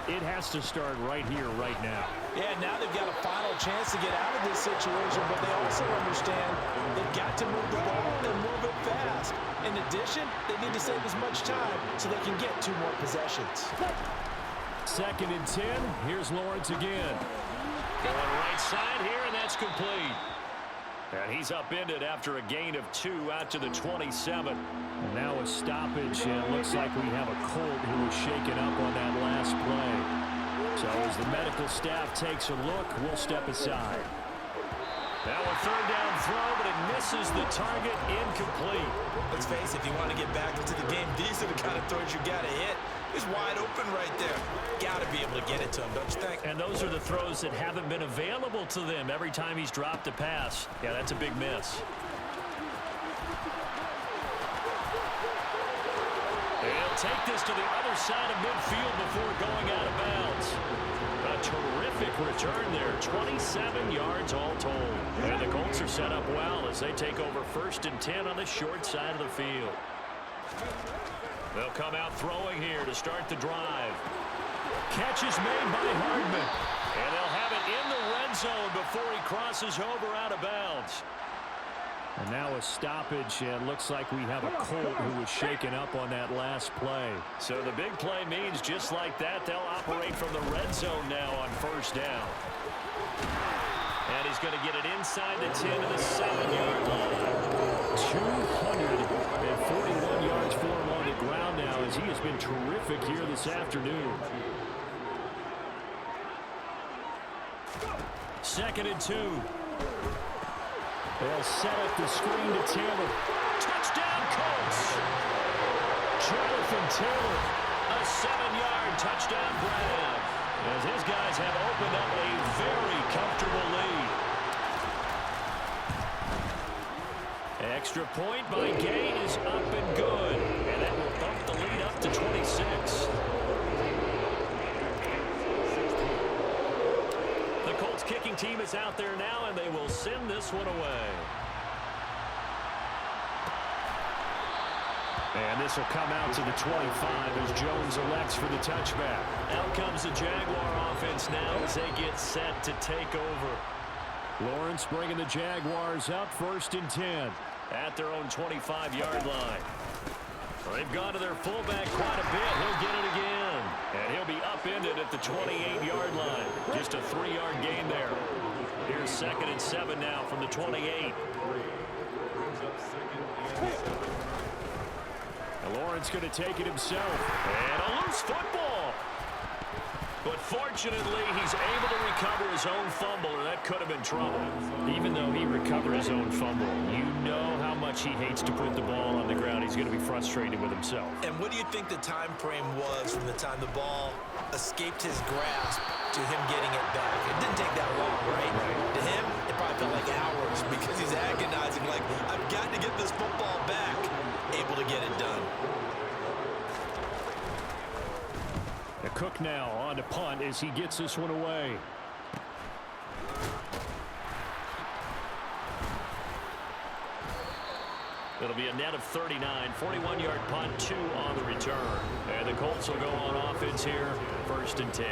it has to start right here, right now. Yeah, now they've got a final chance to get out of this situation, but they also understand they've got to move the ball and move it fast. In addition, they need to save as much time so they can get 2 more possessions. 2nd and 10. Here's Lawrence again. Going right side here, and that's complete. And he's upended after a gain of 2 out to the 27. And now a stoppage, and it looks like we have a Colt who was shaken up on that last play. So as the medical staff takes a look, we'll step aside. Now a 3rd down throw, but it misses the target, incomplete. Let's face it, if you want to get back into the game, these are the kind of throws you got to hit. He's wide open right there. Got to be able to get it to him, don't you think? And those are the throws that haven't been available to them every time he's dropped a pass. Yeah, that's a big miss. He'll take this to the other side of midfield before going out of bounds. A terrific return there, 27 yards all told. And the Colts are set up well as they take over 1st and 10 on the short side of the field. They'll come out throwing here to start the drive. Catch is made by Hardman. And they'll have it in the red zone before he crosses over out of bounds. And now a stoppage, and looks like we have a Colt who was shaken up on that last play. So the big play means just like that, they'll operate from the red zone now on 1st down. And he's going to get it inside the 10 to the 7-yard line. 241 yards for him on the ground now as he has been terrific here this afternoon. 2nd and 2. They'll set up the screen to Taylor. Touchdown, Colts! Jonathan Taylor, a 7-yard touchdown grab. As his guys have opened up a very comfortable lead. Extra point by Gay is up and good. And that will bump the lead up to 26. The Colts kicking team is out there now, and they will send this one away. And this will come out to the 25 as Jones elects for the touchback. Out comes the Jaguar offense now as they get set to take over. Lawrence bringing the Jaguars up 1st and 10 at their own 25-yard line. Well, they've gone to their fullback quite a bit. He'll get it again. And he'll be upended at the 28-yard line. Just a 3-yard gain there. Here's 2nd and 7 now from the 28. And Lawrence going to take it himself. And a loose football. But fortunately, he's able to recover his own fumble, or that could have been trouble. Even though he recovered his own fumble, you know how much he hates to put the ball on the ground. He's going to be frustrated with himself. And what do you think the time frame was from the time the ball escaped his grasp to him getting it back? It didn't take that long, right? To him, it probably felt like hours because he's agonizing, like, I've got to get this football back. Able to get it done. Cook now on to punt as he gets this one away. It'll be a net of 39, 41-yard punt, 2 on the return. And the Colts will go on offense here, 1st and 10.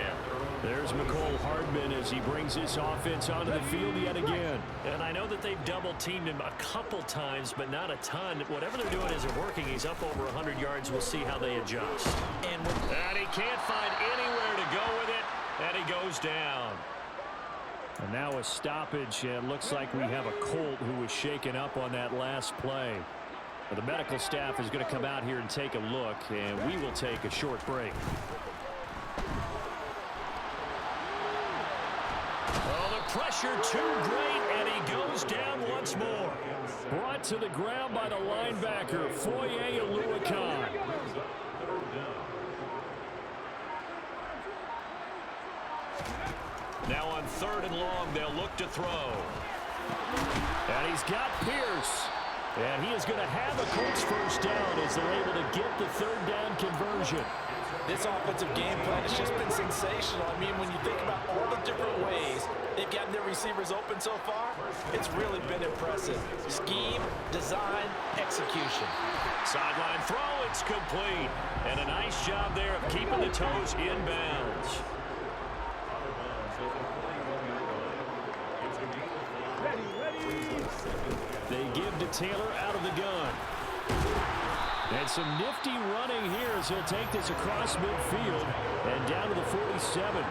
There's McCole Hardman as he brings this offense onto the field yet again. And I know that they've double-teamed him a couple times, but not a ton. Whatever they're doing isn't working. He's up over 100 yards. We'll see how they adjust. And he can't find anywhere to go with it, and he goes down. And now a stoppage, and it looks like we have a Colt who was shaken up on that last play. But the medical staff is going to come out here and take a look, and we will take a short break. Oh, the pressure too great, and he he goes down once more. Brought to the ground by the linebacker, Foye Oluwakan. Now on 3rd and long, they'll look to throw. And he's got Pierce. And he is going to have a Colts first down as they're able to get the 3rd down conversion. This offensive game plan has just been sensational. I mean, when you think about all the different ways they've gotten their receivers open so far, it's really been impressive. Scheme, design, execution. Sideline throw, it's complete. And a nice job there of keeping the toes in bounds. They give to Taylor out of the gun. And some nifty running here as he'll take this across midfield and down to the 47.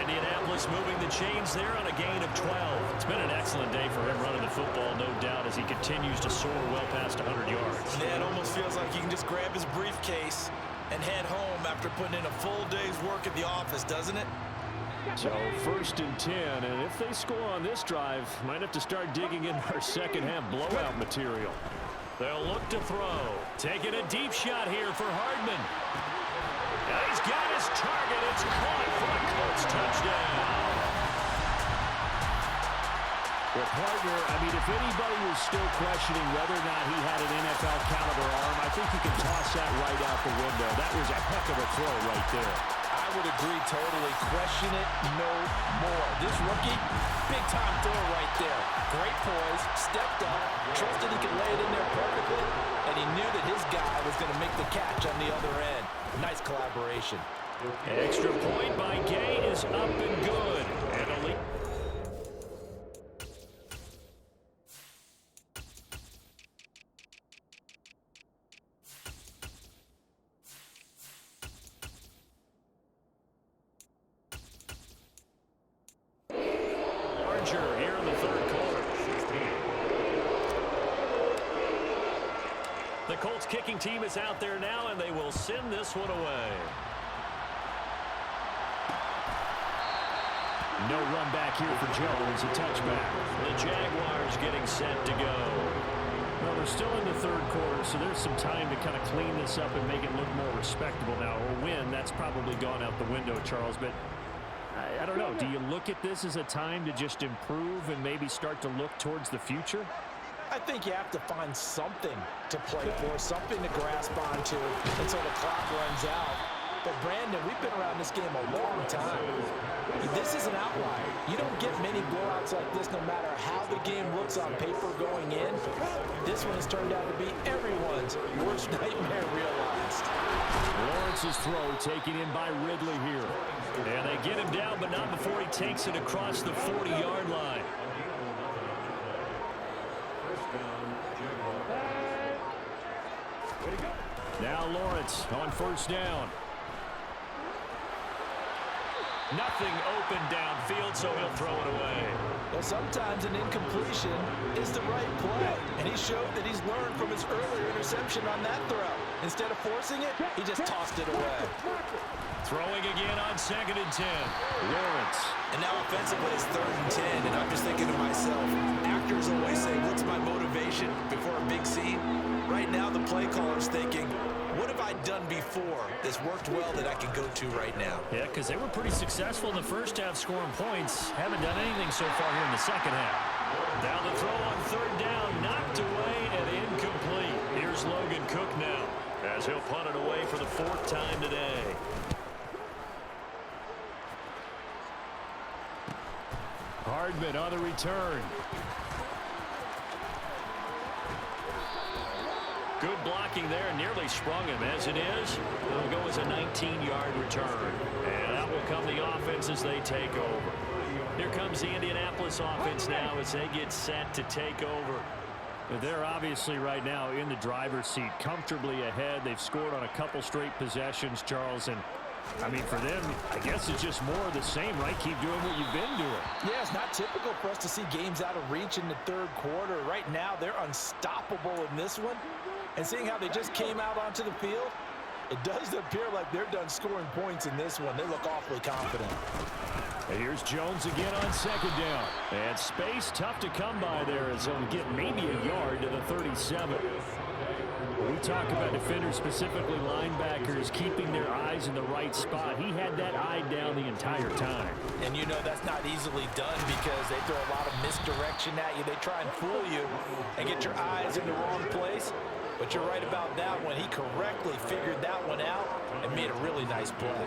Indianapolis moving the chains there on a gain of 12. It's been an excellent day for him running the football, no doubt, as he continues to soar well past 100 yards. Yeah, it almost feels like he can just grab his briefcase and head home after putting in a full day's work at the office, doesn't it? So 1st and 10, and if they score on this drive, might have to start digging in our second half blowout material. They'll look to throw. Taking a deep shot here for Hardman. And he's got his target. It's caught for a Colts touchdown. Well, partner, I mean, if anybody was still questioning whether or not he had an NFL caliber arm, I think you can toss that right out the window. That was a heck of a throw right there. I would agree totally. Question it no more. This rookie, big-time throw right there. Great poise, stepped up, trusted he could lay it in there perfectly, and he knew that his guy was going to make the catch on the other end. Nice collaboration. Extra point by Gay is up and good. And only here in the 3rd quarter. The Colts kicking team is out there now, and they will send this one away. No run back here for Jones, a touchback. The Jaguars getting set to go. Well, they're still in the 3rd quarter, so there's some time to kind of clean this up and make it look more respectable now. Or win, that's probably gone out the window, Charles, but I don't know. Do you look at this as a time to just improve and maybe start to look towards the future? I think you have to find something to play for, something to grasp onto until the clock runs out. But, Brandon, we've been around this game a long time. This is an outlier. You don't get many blowouts like this no matter how the game looks on paper going in. This one has turned out to be everyone's worst nightmare realized. Lawrence's throw taken in by Ridley here. And they get him down, but not before he takes it across the 40-yard line. Now Lawrence on 1st down. Nothing open downfield, so he'll throw it away. Well, sometimes an incompletion is the right play, and he showed that he's learned from his earlier interception on that throw. Instead of forcing it, he just tossed it away. Throwing again on 2nd and 10. Lawrence. And now offensively it's 3rd and 10, and I'm just thinking to myself, actors always say, what's my motivation before a big scene? Right now the play caller's thinking, what have I done before that's worked well that I can go to right now? Yeah, because they were pretty successful in the first half scoring points. Haven't done anything so far here in the second half. Down the throw on 3rd down, knocked away and incomplete. Here's Logan Cook now as he'll punt it away for the 4th time today. Hardman on the return. Good blocking there, nearly sprung him. As it is, it'll go as a 19-yard return. And that will come the offense as they take over. Here comes the Indianapolis offense now as they get set to take over. They're obviously right now in the driver's seat, comfortably ahead. They've scored on a couple straight possessions, Charles, and I mean, for them, I guess it's just more of the same, right? Keep doing what you've been doing. Yeah, it's not typical for us to see games out of reach in the 3rd quarter. Right now, they're unstoppable in this one. And seeing how they just came out onto the field, It does appear like they're done scoring points in this one. They look awfully confident. And here's Jones again on second down. And space tough to come by there as he'll get maybe a yard to the 37. We talk about defenders, specifically linebackers, keeping their eyes in the right spot. He had that eye down the entire time. And you know that's not easily done because they throw a lot of misdirection at you. They try and fool you and get your eyes in the wrong place. But you're right about that one. He correctly figured that one out and made a really nice play.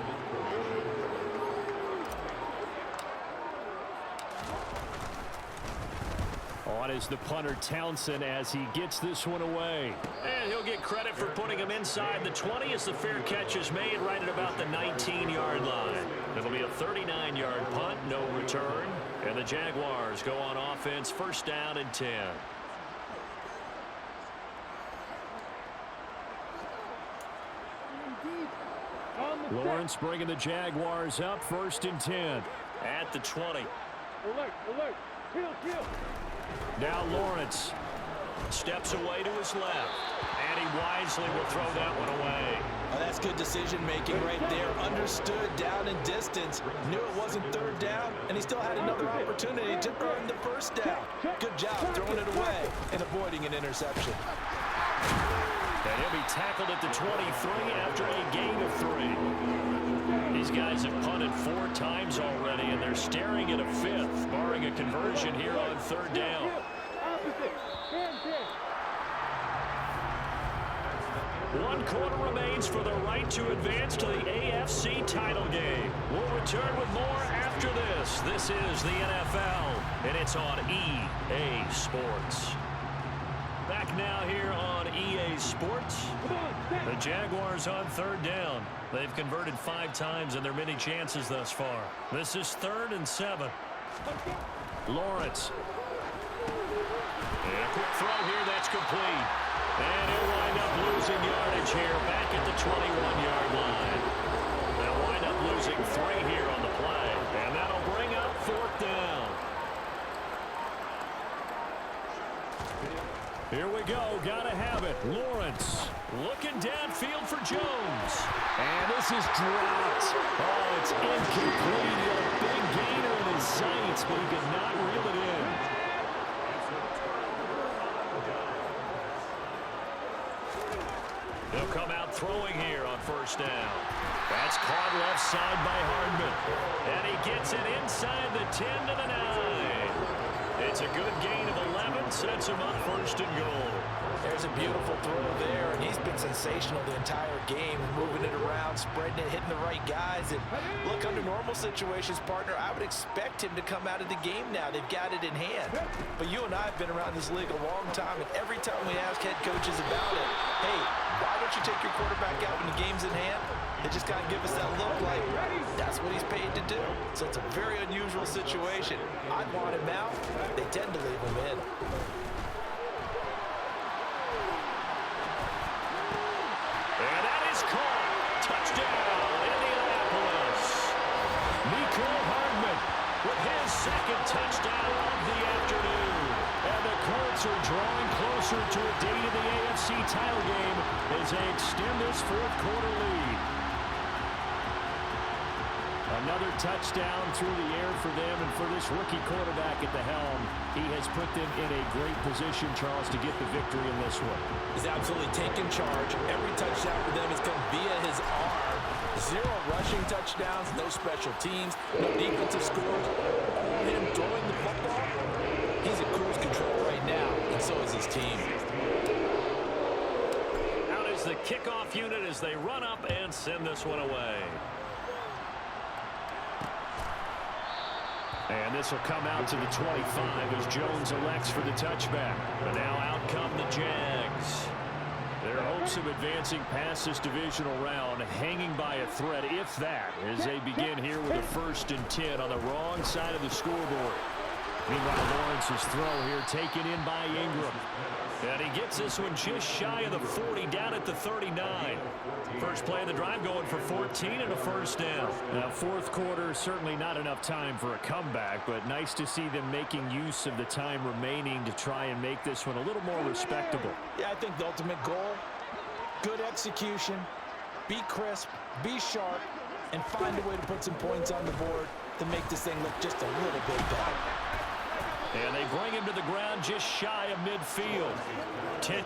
On is the punter Townsend as he gets this one away. And he'll get credit for putting him inside the 20 as the fair catch is made right at about the 19-yard line. It'll be a 39-yard punt, no return. And the Jaguars go on offense, first down and 10. Lawrence bringing the Jaguars up, first and 10. At the 20. Now Lawrence Steps away to his left. And he wisely will throw that one away. Oh, that's good decision making right there. Understood down and distance. Knew it wasn't third down, and he still had another opportunity to earn the first down. Good job throwing it away and avoiding an interception. And he'll be tackled at the 23 after a gain of 3. These guys have punted 4 times already, and they're staring at a 5th, barring a conversion here on third down. One quarter remains for the right to advance to the AFC title game. We'll return with more after this. This is the NFL, and it's on EA Sports. Back now here on EA Sports. The Jaguars on third down. They've converted 5 times in their many chances thus far. This is 3rd and 7. Lawrence. And a quick throw here, that's complete. And he'll wind up losing yardage here back at the 21-yard line. They'll wind up losing 3 here on the play. And that'll bring up 4th down. Here we go. Gotta have it. Lawrence Looking downfield for Jones. And this is dropped. Oh, it's incomplete. He had a big gainer in his sights, but he could not reel it in. They'll come out throwing here on first down. That's caught left side by Hardman. And he gets it inside the 10 to the 9. It's a good gain of 11, sets him up 1st and goal. There's a beautiful throw there, and he's been sensational the entire game, moving it around, spreading it, hitting the right guys. And look, under normal situations, partner, I would expect him to come out of the game now. They've got it in hand. But you and I have been around this league a long time, and every time we ask head coaches about it, hey, why don't you take your quarterback out when the game's in hand? They just kind of give us that look like that's what he's paid to do. So it's a very unusual situation. I'd want him out. They tend to leave him in. And that is caught. Touchdown, Indianapolis. Nico Hardman With his 2nd touchdown of the afternoon. And the Colts are drawing closer to a date in the AFC title game as they extend this 4th quarter lead. Another touchdown through the air for them, and for this rookie quarterback at the helm, he has put them in a great position, Charles, to get the victory in this one. He's absolutely taken charge. Every touchdown for them has come via his arm. 0 rushing touchdowns, no special teams, no defensive scores. All him throwing the football. He's in cruise control right now, and so is his team. Out is the kickoff unit as they run up and send this one away. And this will come out to the 25 as Jones elects for the touchback. But now out come the Jags. Their hopes of advancing past this divisional round hanging by a thread, if that, as they begin here with a 1st and 10 on the wrong side of the scoreboard. Meanwhile, Lawrence's throw here taken in by Ingram. And he gets this one just shy of the 40, down at the 39. First play of the drive going for 14 and a 1st down. Now, 4th quarter, certainly not enough time for a comeback, but nice to see them making use of the time remaining to try and make this one a little more respectable. Yeah, I think the ultimate goal, good execution, be crisp, be sharp, and find a way to put some points on the board to make this thing look just a little bit better. And they bring him to the ground just shy of midfield. 10.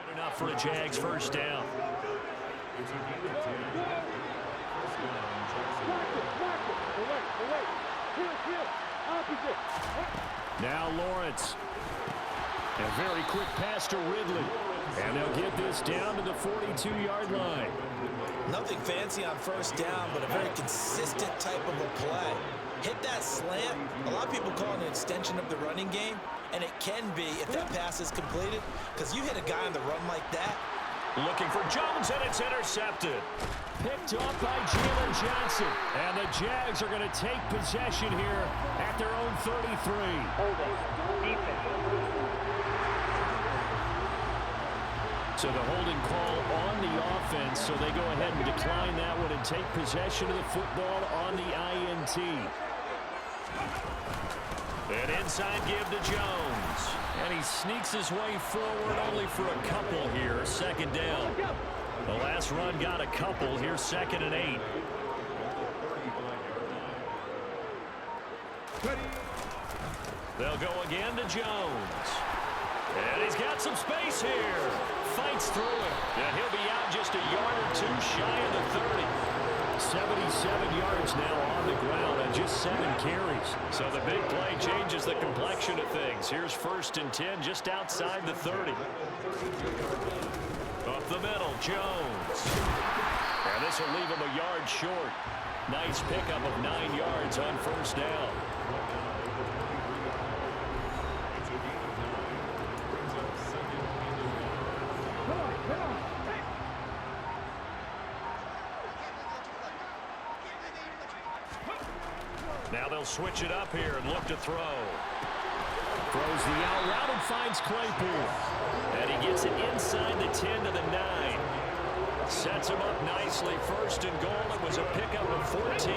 Good enough for a Jags first down. Now Lawrence. A very quick pass to Ridley. And they'll get this down to the 42-yard line. Nothing fancy on first down, but a very consistent type of a play. Hit that slant. A lot of people call it an extension of the running game, and it can be if that pass is completed, because you hit a guy on the run like that. Looking for Jones, and it's intercepted. Picked up by Jalen Johnson. And the Jags are going to take possession here at their own 33. Holding. Defense. So the holding call on the offense, so they go ahead and decline that one and take possession of the football on the INT. An inside give to Jones. And he sneaks his way forward only for a couple here. Second down. The last run got a couple. Here's 2nd and 8. They'll go again to Jones. And he's got some space here. Fights through it. And he'll be out just a yard or two shy of the 30. 77 yards now on the ground and just 7 carries. So the big play changes the complexion of things. Here's 1st and 10 just outside the 30. Up the middle, Jones. And this will leave him a yard short. Nice pickup of 9 yards on first down. Now they'll switch it up here and look to throw. Throws the out route and finds Claypool. And he gets it inside the 10 to the 9. Sets him up nicely. 1st and goal. It was a pickup of 14.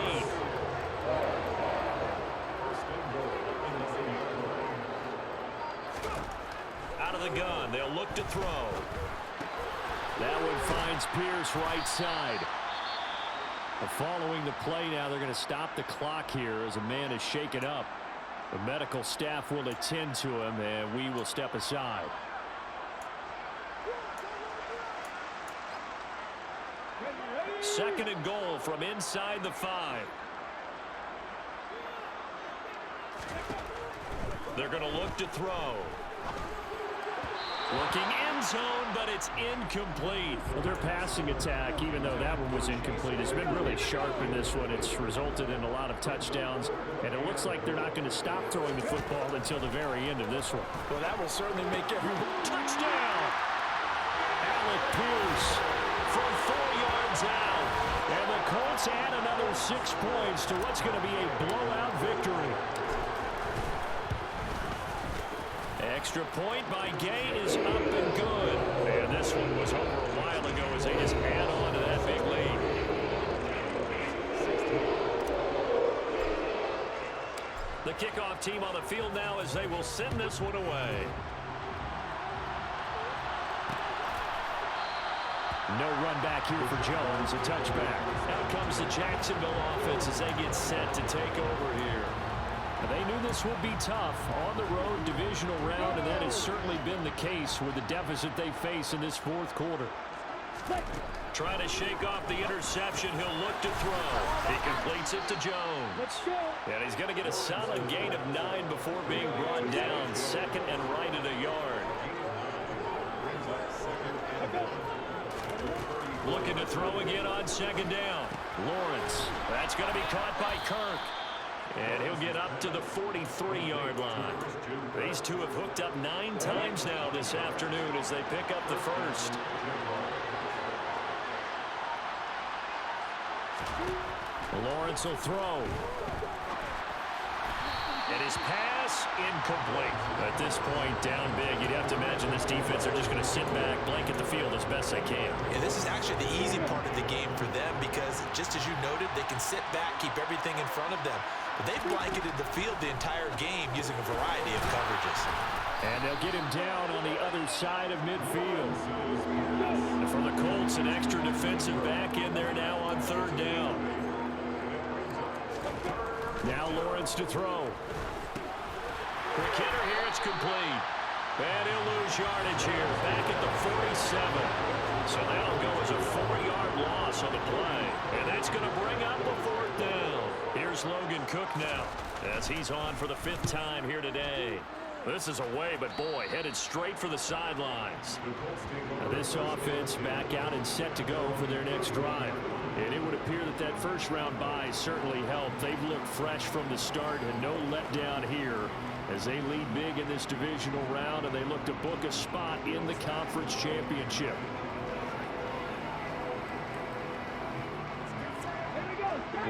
Out of the gun. They'll look to throw. That one finds Pierce right side. Following the play now, they're going to stop the clock here as a man is shaken up. The medical staff will attend to him, and we will step aside. Second and goal from inside the 5. They're going to look to throw. Looking end zone, but it's incomplete. Well, their passing attack, even though that one was incomplete, has been really sharp in this one. It's resulted in a lot of touchdowns, and it looks like they're not going to stop throwing the football until the very end of this one. Well, that will certainly make everyone. Touchdown! Alec Pierce from 4 yards out. And the Colts add another 6 points to what's going to be a blowout victory. Extra point by Gay is up and good. And this one was over a while ago as they just add on to that big lead. The kickoff team on the field now as they will send this one away. No run back here for Jones, a touchback. Out comes the Jacksonville offense as they get set to take over here. They knew this would be tough on the road divisional round, and that has certainly been the case with the deficit they face in this 4th quarter. Trying to shake off the interception, he'll look to throw. He completes it to Jones. And he's going to get a solid gain of 9 before being brought down. 2nd and right at a yard. Looking to throw again on 2nd down. Lawrence. That's going to be caught by Kirk. And he'll get up to the 43-yard line. These two have hooked up 9 times now this afternoon as they pick up the first. Lawrence will throw. And his pass incomplete. At this point, down big, you'd have to imagine this defense are just going to sit back, blanket the field as best they can. Yeah, this is actually the easy part of the game for them because, just as you noted, they can sit back, keep everything in front of them. But they've blanketed the field the entire game using a variety of coverages. And they'll get him down on the other side of midfield. And for the Colts, an extra defensive back in there now on third down. Now Lawrence to throw. Quick hitter here, it's complete. And he'll lose yardage here, back at the 47. So that'll go as a 4-yard loss on the play. And that's going to bring up a fourth down. Here's Logan Cook now, as he's on for the 5th time here today. This is away, but boy, headed straight for the sidelines. Now this offense back out and set to go for their next drive. And it would appear that that first-round bye certainly helped. They've looked fresh from the start and no letdown here as they lead big in this divisional round and they look to book a spot in the conference championship.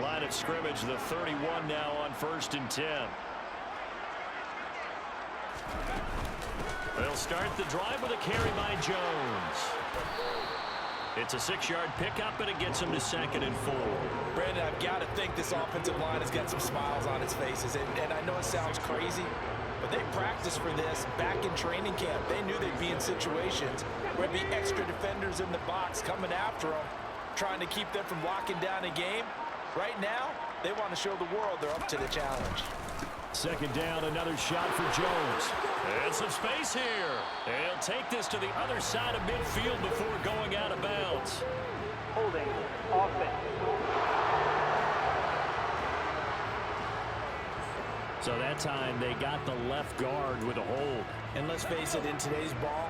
Line of scrimmage, the 31 now on 1st and 10. They'll start the drive with a carry by Jones. It's a 6-yard pickup, and it gets him to 2nd and 4. Brandon, I've got to think this offensive line has got some smiles on its faces. And I know it sounds crazy, but they practiced for this back in training camp. They knew they'd be in situations where there'd be extra defenders in the box coming after them, trying to keep them from locking down a game. Right now, they want to show the world they're up to the challenge. 2nd down, another shot for Jones. And some space here. And he'll take this to the other side of midfield before going out of bounds. Holding. Offense. So that time they got the left guard with a hold. And let's face it, in today's ball,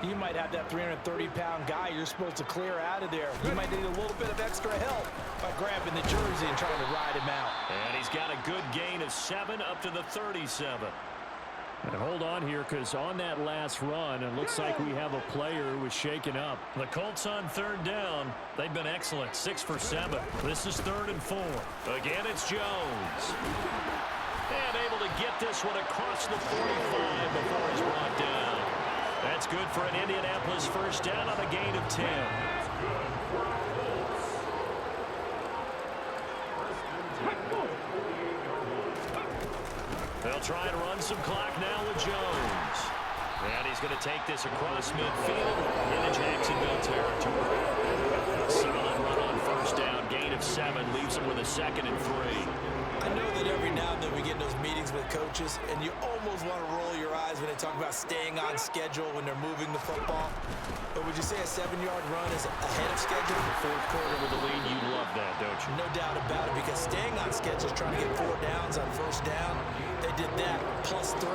you might have that 330-pound guy you're supposed to clear out of there. You might need a little bit of extra help by grabbing the jersey and trying to ride him out. And he's got a good gain of 7 up to the 37. And hold on here, because on that last run, it looks like we have a player who was shaken up. The Colts on 3rd down. They've been excellent, 6 for 7. This is 3rd and 4. Again, it's Jones. And able to get this one across the 45 before he's brought down. That's good for an Indianapolis 1st down on a gain of 10. They'll try and run some clock now with Jones. And he's going to take this across midfield into Jacksonville territory. Solid run on 1st down, gain of 7, leaves him with a 2nd and 3. I know that every now and then we get in those meetings with coaches, and you almost want to roll your eyes when they talk about staying on schedule when they're moving the football. But would you say a 7-yard run is ahead of schedule? The 4th quarter with the lead, you love that, don't you? No doubt about it, because staying on schedule is trying to get 4 downs on 1st down. They did that, plus 3.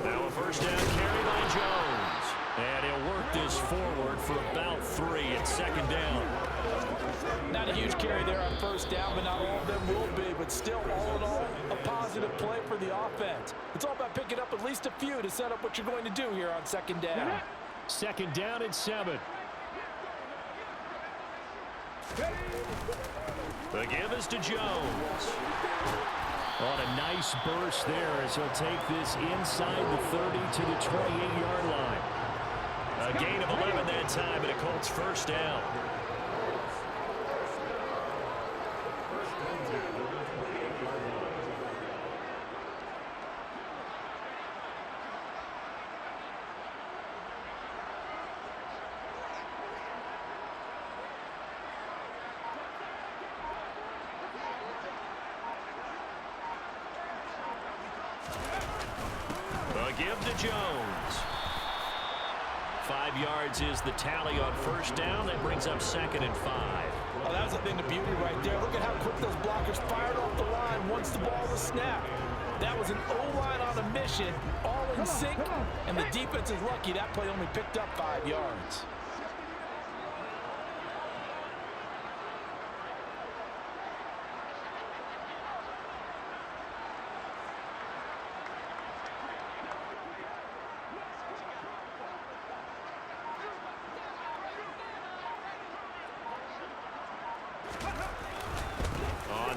Now a 1st down carry by Jones. And he'll work this forward for about 3 at 2nd down. Not a huge carry there on 1st down, but not all of them will be. But still, all in all, a positive play for the offense. It's all about picking up at least a few to set up what you're going to do here on 2nd down. 2nd down and 7. The give is to Jones. On a nice burst there as he'll take this inside the 30 to the 28-yard line. A gain of 11 that time, and a Colts 1st down. The give to Jones. 5 yards is the tally on 1st down. That brings up 2nd and 5. Oh, that was a thing of beauty right there. Look at how quick those blockers fired off the line once the ball was snapped. That was an O-line on a mission, all in sync, and the defense is lucky that play only picked up 5 yards.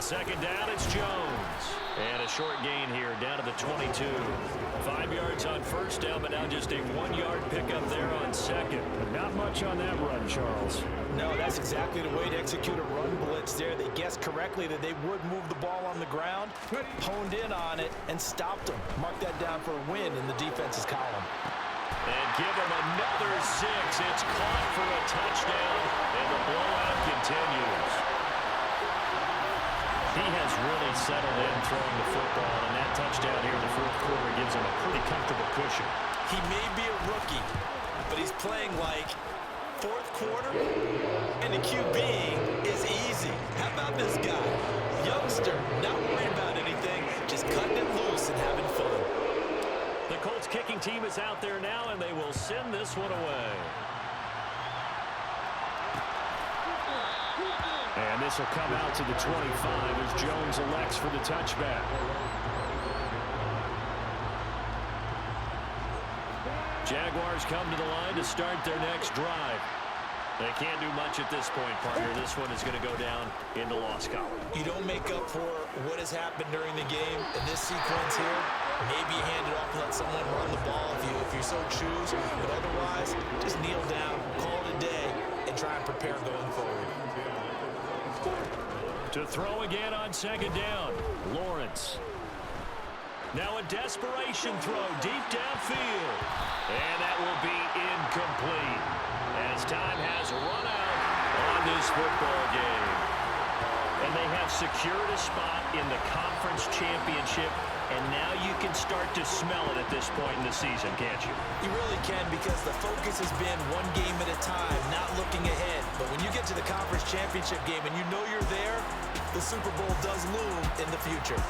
second down, it's Jones. And a short gain here, down to the 22. 5 yards on first down, but now just a 1 yard pickup there on second. Not much on that run, Charles. No, that's exactly the way to execute a run blitz there. They guessed correctly that they would move the ball on the ground, honed in on it, and stopped them. Mark that down for a win in the defense's column. And give him another 6. It's caught for a touchdown, and the blowout continues. He has really settled in throwing the football, and that touchdown here in the fourth quarter gives him a pretty comfortable cushion. He may be a rookie, but he's playing like fourth quarter, and the QB is easy. How about this guy? Youngster, not worried about anything, just cutting it loose and having fun. The Colts kicking team is out there now, and they will send this one away. And this will come out to the 25 as Jones elects for the touchback. Jaguars come to the line to start their next drive. They can't do much at this point, partner. This one is going to go down in the loss column. You don't make up for what has happened during the game in this sequence here. Maybe you hand it off and let someone run the ball if you so choose. But otherwise, just kneel down, call it a day, and try and prepare going forward. To throw again on second down, Lawrence. Now a desperation throw deep downfield. And that will be incomplete as time has run out on this football game. And they have secured a spot in the conference championship, and now you can start to smell it at this point in the season, can't you? You really can, because the focus has been one game at a time, not looking ahead. But when you get to the conference championship game and you know you're there, the Super Bowl does loom in the future.